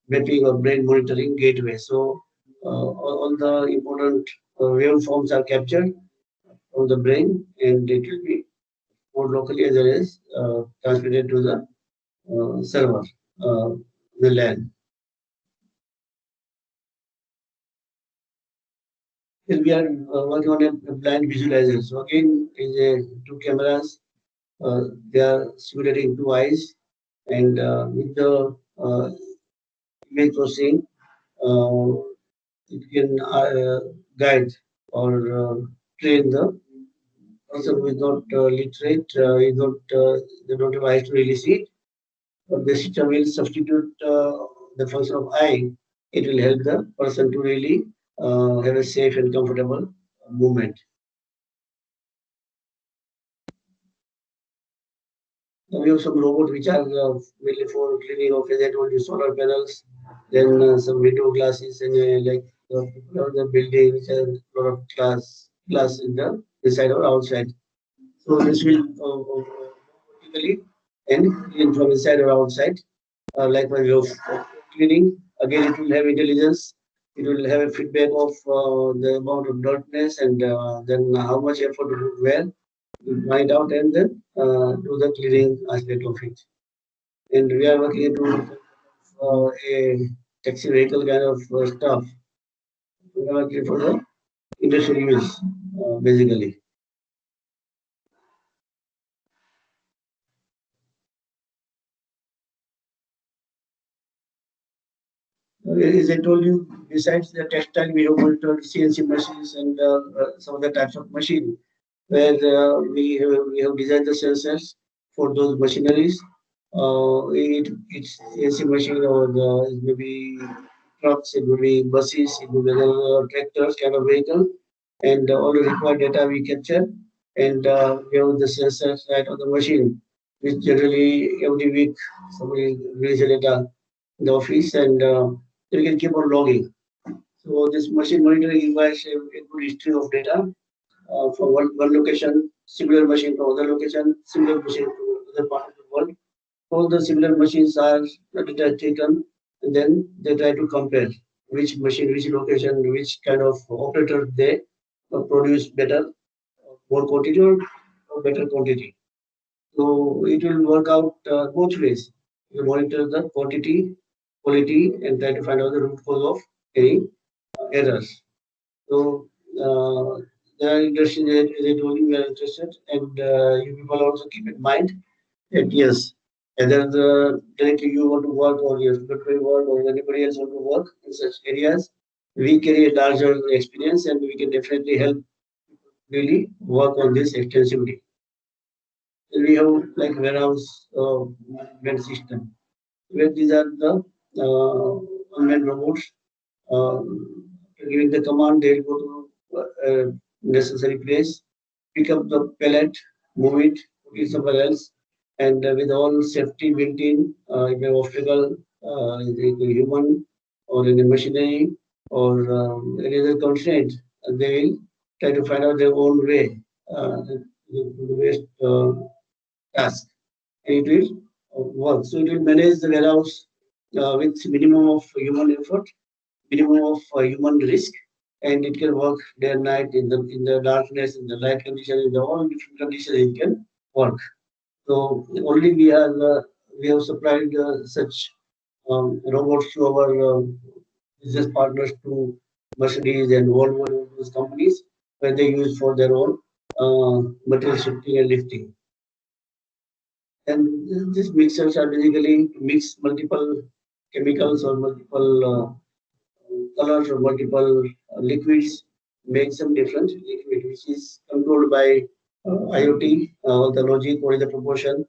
mapping or brain monitoring gateway. So all the important waveforms are captured from the brain, and it will be more locally as well as transmitted to the server, the LAN. Here we are working on a blind visualizer. So again, is a two cameras. They are simulating two eyes, and with the image processing, uh, it can guide or train the person who is not literate, is not they don't have eyes to really see it. But the system will substitute the function of eye. It will help the person to really have a safe and comfortable movement. We have some robots which are mainly for cleaning of, as I told you, solar panels, then some window glasses, and like people of the building which has a lot of glass in the inside or outside. So this will vertically and clean from inside or outside. Likewise, of cleaning, again, it will have intelligence. It will have a feedback of the amount of dirtiness and then how much effort to do where, find out and then do the cleaning aspect of it. And we are working into a taxi vehicle kind of stuff. We are working for the industrial use, basically. As I told you, besides the textile, we have monitored CNC machines and some other types of machine where we have designed the sensors for those machineries. It's CNC machine or it may be trucks, it may be buses, it may be tractors kind of vehicle, and all the required data we capture, and we have the sensors right on the machine, which generally every week somebody releases data in the office, and we can keep on logging. So this machine monitoring requires a good history of data from one location, similar machine from other location, similar machine from other part of the world. All the similar machines are data taken, and then they try to compare which machine, which location, which kind of operator they produce better, more quantity or better quantity. So it will work out both ways. You monitor the quantity, quality, and try to find out the root cause of any errors. So there are industries that they told you we are interested, and you people also keep in mind that yes, whether directly you want to work or your secretary work or anybody else want to work in such areas, we carry a larger experience and we can definitely help really work on this extensively. We have like warehouse management system where these are the unmanned robots. Giving the command, they'll go to necessary place, pick up the pallet, move it, put it somewhere else, and with all safety built in, if a obstacle, the human or in the machinery or any other constraint, they will try to find out their own way, the best task, and it will work. So it will manage the warehouse with minimum of human effort, minimum of human risk, and it can work day and night in the darkness, in the light condition, in the all different conditions it can work. So only we have supplied such robots to our business partners, to Mercedes and Volvo and those companies, where they use for their own material shifting and lifting. And these mixers are basically to mix multiple chemicals or multiple colors or multiple liquids, make some different liquid, which is controlled by IoT, the logic, what is the proportion,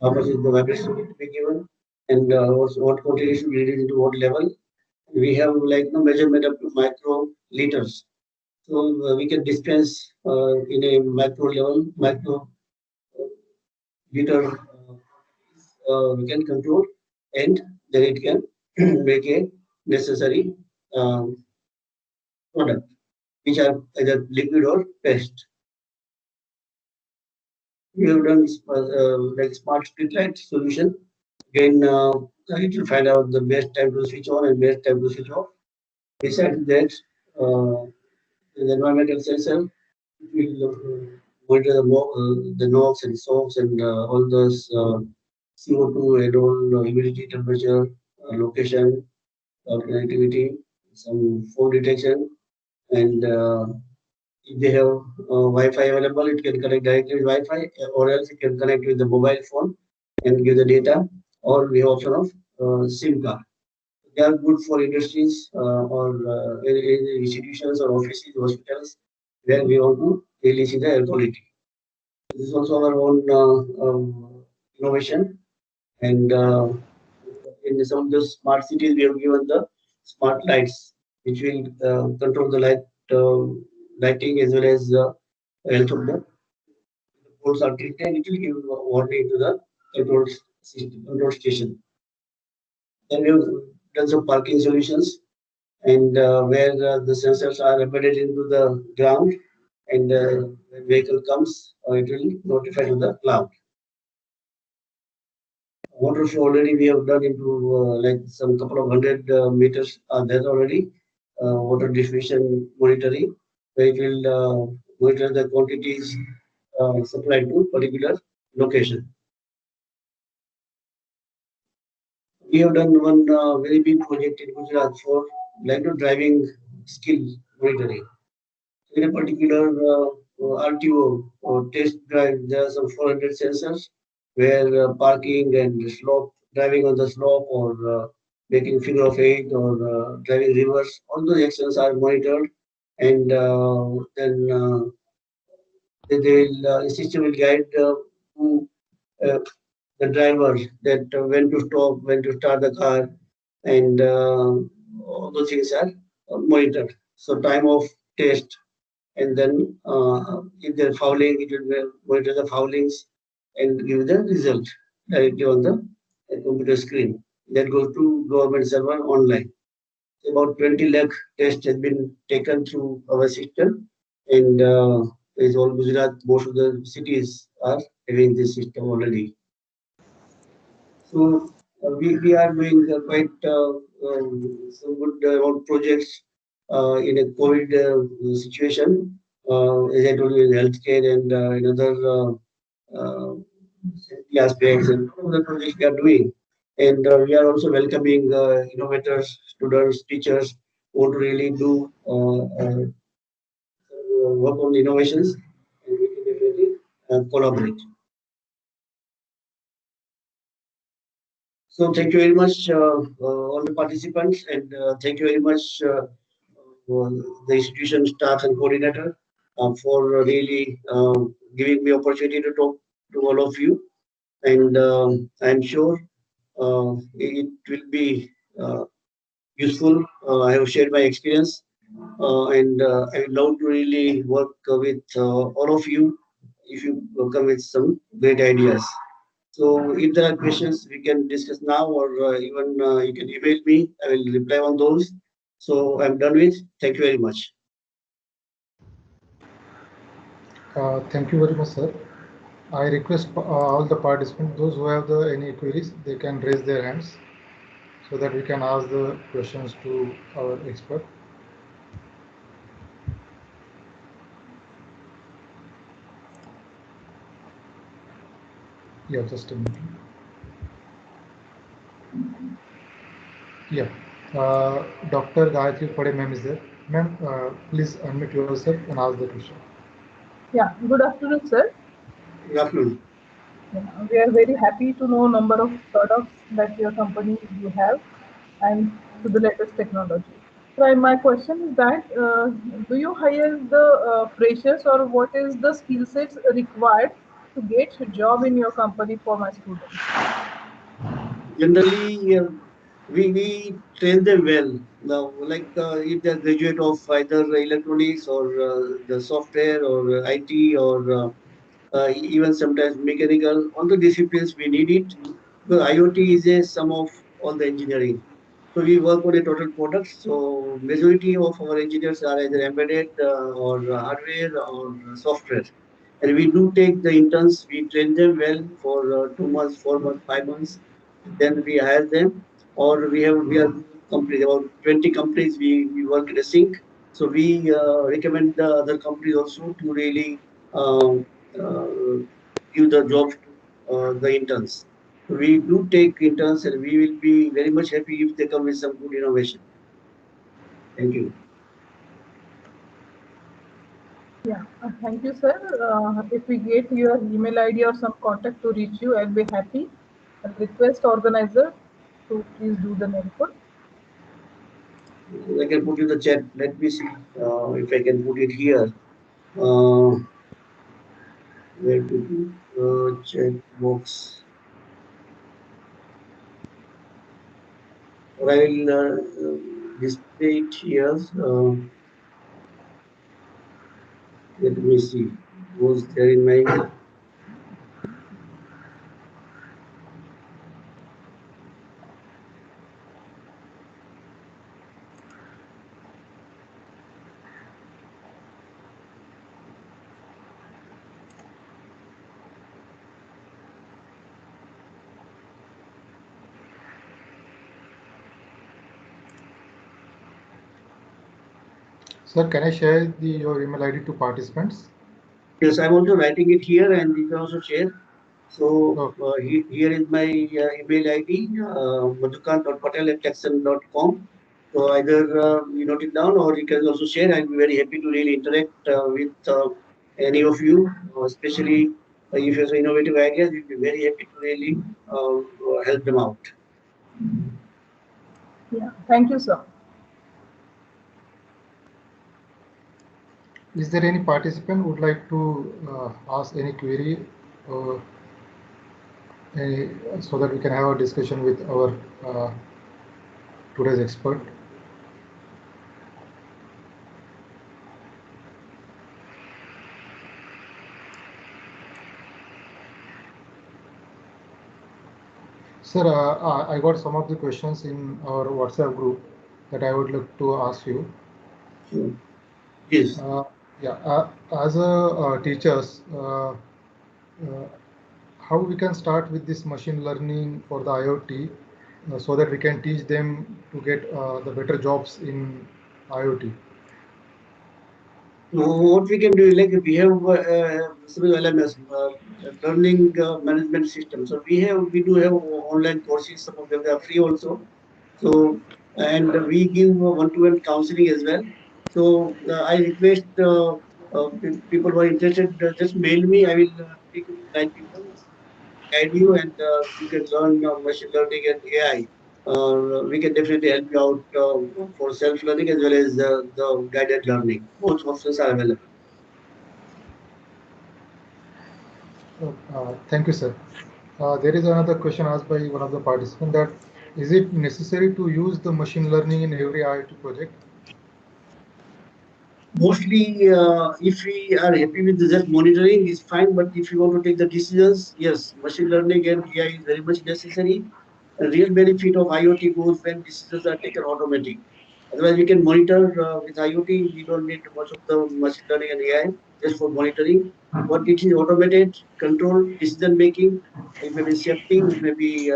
how much is the vibration need to be given, and what quantity should be released into what level. We have like no measurement up to micro liters. So we can dispense in a macro level, micro liter we can control, and then it can make a necessary um, product. which are either liquid or paste. We have done like smart street light solution. Again, it will find out the best time to switch on and best time to switch off. Besides that, the environmental sensor will monitor the NOx and SOx and all those CO2 and all humidity, temperature, location, connectivity, some phone detection, and if they have Wi-Fi available, it can connect directly with Wi-Fi, or else it can connect with the mobile phone and give the data, or the option of SIM card. They are good for industries or in institutions or offices, hospitals, where we want to really see the air quality. This is also our own innovation, and in some of the smart cities, we have given the smart lights, which will control the lighting as well as health of the poles are treated. It will give warning to the control system, control station. Then we have done some parking solutions, and where the sensors are embedded into the ground, and when vehicle comes, it will notify to the cloud. Water flow already we have done into like some couple of hundred meters are there already. Water distribution monitoring, where it will monitor the quantities supplied to particular location. We have done one very big project in Gujarat for like driving skill monitoring. In a particular RTO or test drive, there are some 400 sensors where parking and slope, driving on the slope or making figure of eight or driving reverse, all those actions are monitored, and then the system will guide who, uh, the driver that when to stop, when to start the car, and all those things are monitored. So time of test, and then if they're fouling, it will monitor the foulings and give the result directly on the computer screen. That goes to government server online. About 20 lakh tests has been taken through our system, and is all Gujarat. Most of the cities are having this system already. So we are doing quite some good projects in a COVID situation, as I told you, in healthcare and in other safety aspects and all the projects we are doing. And we are also welcoming innovators, students, teachers who want to really do work on innovations, and we can definitely collaborate. So thank you very much, all the participants, and thank you very much, for the institution staff and coordinator, for really giving me opportunity to talk to all of you. And I'm sure it will be useful. I have shared my experience, and I would love to really work with all of you if you come with some great ideas. So if there are questions, we can discuss now, or even you can email me. I will reply on those. So I'm done with. Thank you very much. Thank you very much, sir. I request all the participants, those who have any queries, they can raise their hands so that we can ask the questions to our expert. Yeah, just a minute. Yeah. Dr. Gayatri Pade ma'am is there. Ma'am, please unmute yourself and ask the question. Yeah, good afternoon, sir. Good afternoon. We are very happy to know number of products that your company you have and to the latest technology. So my question is that do you hire the freshers, or what is the skill sets required to get a job in your company for my students? Generally, we train them well. Now, like if they're graduate of either electronics or the software or IT or even sometimes mechanical, all the disciplines we need it. Because IoT is a sum of all the engineering. So we work on a total product. So majority of our engineers are either embedded or hardware or software. And we do take the interns, we train them well for 2 months, 4 months, 5 months. Then we hire them, or we are companies about 20 companies we work in a sync. So we recommend the other companies also to really uh, give the jobs to the interns. We do take interns, and we will be very much happy if they come with some good innovation. Thank you. Yeah, thank you, sir. If we get your email ID or some contact to reach you, I'll be happy. I'll request organizer to please do the needful. I can put you the chat. Let me see if I can put it here. Uh, where to do chat box? Or I will display it here. Let me see. Was there in my email? Sir, can I share your email ID to participants? Yes, I'm also writing it here, and you can also share. So Okay. here is my email ID, madhukant.patel@texan.com. So either you note it down, or you can also share. I'll be very happy to really interact with any of you, especially if you have some innovative ideas. We'll be very happy to really help them out. Yeah, thank you, sir. Is there any participant who would like to ask any query uh, so that we can have a discussion with our today's expert? Sir, I got some of the questions in our WhatsApp group that I would like to ask you. Sure. Yes. Yeah, as a teachers, how we can start with this machine learning for the IoT so that we can teach them to get the better jobs in IoT? What we can do is like we have through LMS, learning management system. So we do have online courses. Some of them are free also. So and we give one-to-one counseling as well. So I request people who are interested, just mail me. I will speak with the right people, guide you, and you can learn machine learning and AI. We can definitely help you out for self-learning as well as the guided learning. Both options are available. Thank you, sir. There is another question asked by one of the participants that is it necessary to use the machine learning in every IoT project? Mostly, if we are happy with just monitoring, is fine. But if you want to take the decisions, yes, machine learning and AI is very much necessary. The real benefit of IoT goes when decisions are taken automatic. Otherwise, we can monitor with IoT. We don't need much of the machine learning and AI just for monitoring. What it is automated, control, decision making. It may be safety, it may be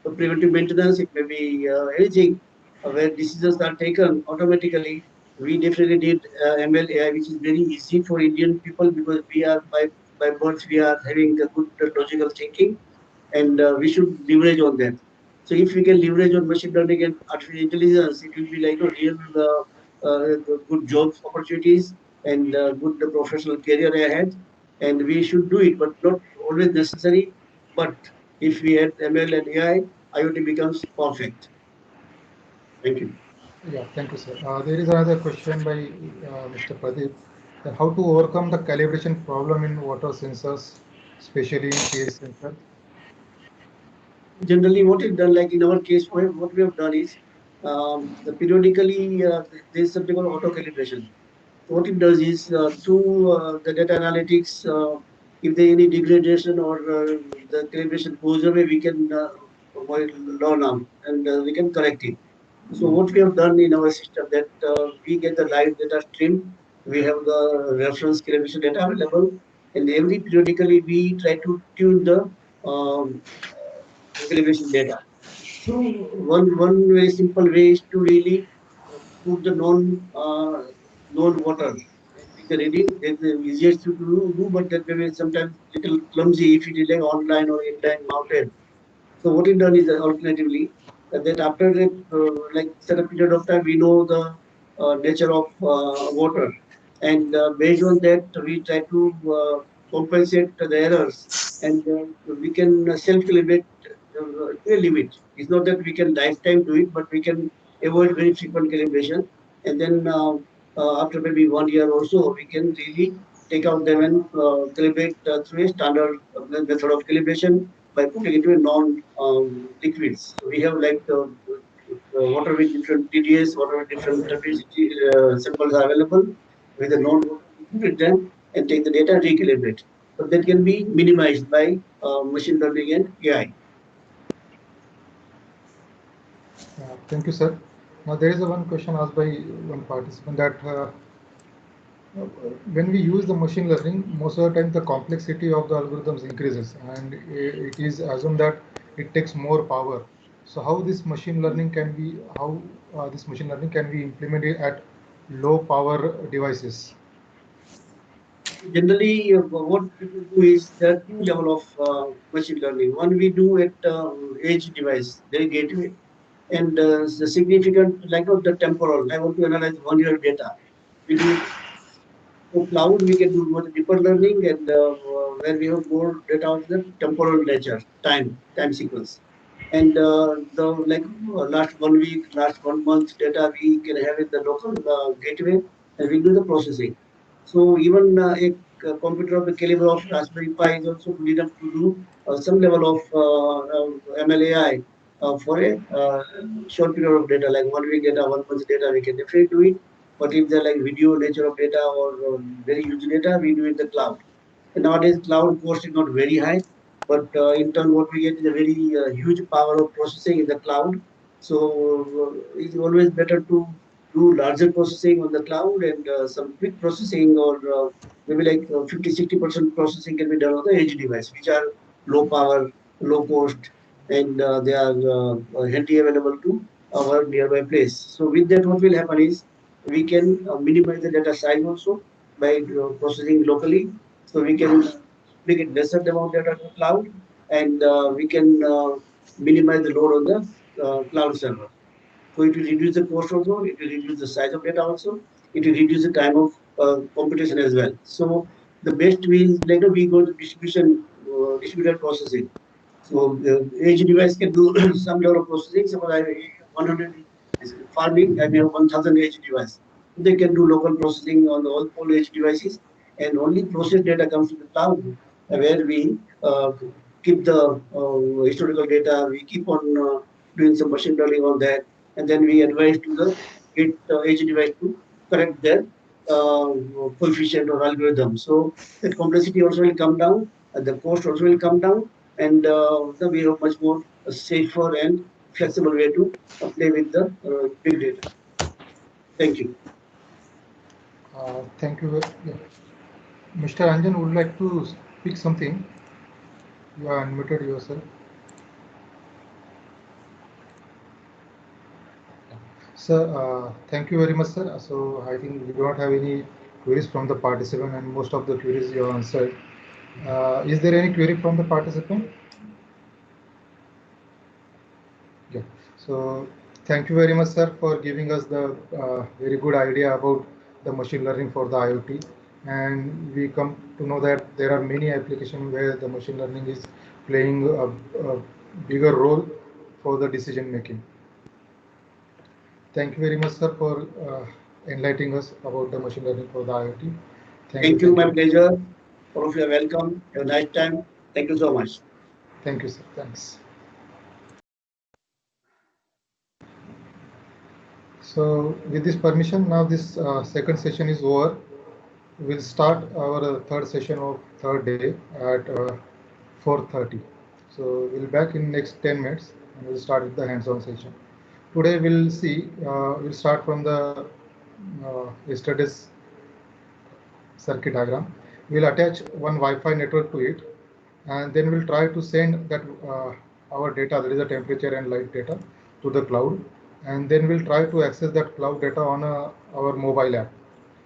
preventive maintenance, it may be anything where decisions are taken automatically. We definitely need ML AI, which is very easy for Indian people because we are by birth we are having a good logical thinking, and we should leverage on that. So if we can leverage on machine learning and artificial intelligence, it will be like a real good jobs opportunities and good professional career ahead. And we should do it, but not always necessary. But if we add ML and AI, IoT becomes perfect. Thank you. Yeah, thank you, sir. There is another question by Mr. Pradeep. That how to overcome the calibration problem in water sensors, especially in pH sensor? Generally, what is done, like in our case, what we have done is periodically there is something called auto calibration. So what it does is through the data analytics, if there any degradation or the calibration goes away, we can learn and we can correct it. So what we have done in our system that we get the live data stream, we have the reference calibration data available, and every periodically we try to tune the um, calibration data. So one very simple way is to really put the known water and take the reading. That's the easiest to do, but that may be sometimes little clumsy if it is like online or inline mounted. So what it done is alternatively that after that like certain period of time we know the nature of water, and based on that we try to compensate the errors, and we can self calibrate to a limit. It's not that we can lifetime do it, but we can avoid very frequent calibration, and then after maybe 1 year or so we can really take out them and calibrate through a standard method of calibration by putting it in non liquids. So we have like water with different TDS, water with different density samples are available with the non-water. We put it them and take the data and recalibrate. But that can be minimized by machine learning and AI. Thank you, sir. Now there is a one question asked by one participant that when we use the machine learning, most of the time the complexity of the algorithms increases, and it is assumed that it takes more power. So how this machine learning can be, this machine learning can be implemented at low power devices? Generally, what people do is there are two level of machine learning. One we do at edge device, their gateway, and the significant like of the temporal. I want to analyze 1 year data. We do it. For cloud, we can do more deeper learning, and where we have more data of the temporal nature, time sequence. And the like last 1 week, last 1 month data we can have in the local gateway, and we do the processing. So even a computer of the caliber of Raspberry Pi is also good enough to do some level of MLAI for a short period of data, like 1 week data, 1 month data, we can definitely do it. But if they're like video nature of data or very huge data, we do it in the cloud. And nowadays, cloud cost is not very high, but in turn, what we get is a very huge power of processing in the cloud. So it's always better to do larger processing on the cloud, and some quick processing or maybe like 50-60% processing can be done on the edge device, which are low power, low cost, and they are handy available to our nearby place. So with that, what will happen is we can minimize the data size also by processing locally. So we can bring it lesser amount data to cloud, and we can minimize the load on the cloud server. So it will reduce the cost also, it will reduce the size of data also, it will reduce the time of computation as well. So the best way is like we go to distributed processing. So the edge device can do some level of processing. Suppose I have 100 farming, I may have 1,000 edge device. They can do local processing on all edge devices, and only process data comes to the cloud, where we keep the historical data. We keep on doing some machine learning on that, and then we advise to the edge device to correct their uh, coefficient or algorithm. So the complexity also will come down, and the cost also will come down, and we have much more safer and flexible way to play with the big data. Thank you. Thank you. Yeah. Mr. Anjan would like to speak something. You are unmuted yourself. Sir, thank you very much, sir. So I think we don't have any queries from the participant, and most of the queries you answered. Is there any query from the participant? Yeah. So thank you very much, sir, for giving us the very good idea about the machine learning for the IoT. And we come to know that there are many applications where the machine learning is playing a bigger role for the decision making. Thank you very much, sir, for enlightening us about the machine learning for the IoT. Thank you, my pleasure. All of you are welcome. Have a nice time. Thank you so much. Thank you, sir. Thanks. So with this permission, now this second session is over. We'll start our third session of third day at 4:30. So we'll back in next 10 minutes and we'll start with the hands-on session. today we'll see, we'll start from the yesterday's circuit diagram. We'll attach one Wi-Fi network to it, and then we'll try to send that our data, that is the temperature and light data, to the cloud, and then we'll try to access that cloud data on our mobile app.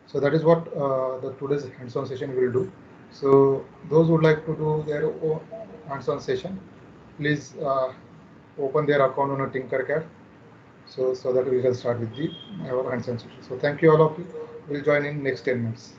So that is what the today's hands-on session will do. So those who would like to do their own hands-on session, please open their account on a Tinkercad, so that we can start with the our hands-on session. So thank you all of you. We'll join in next 10 minutes.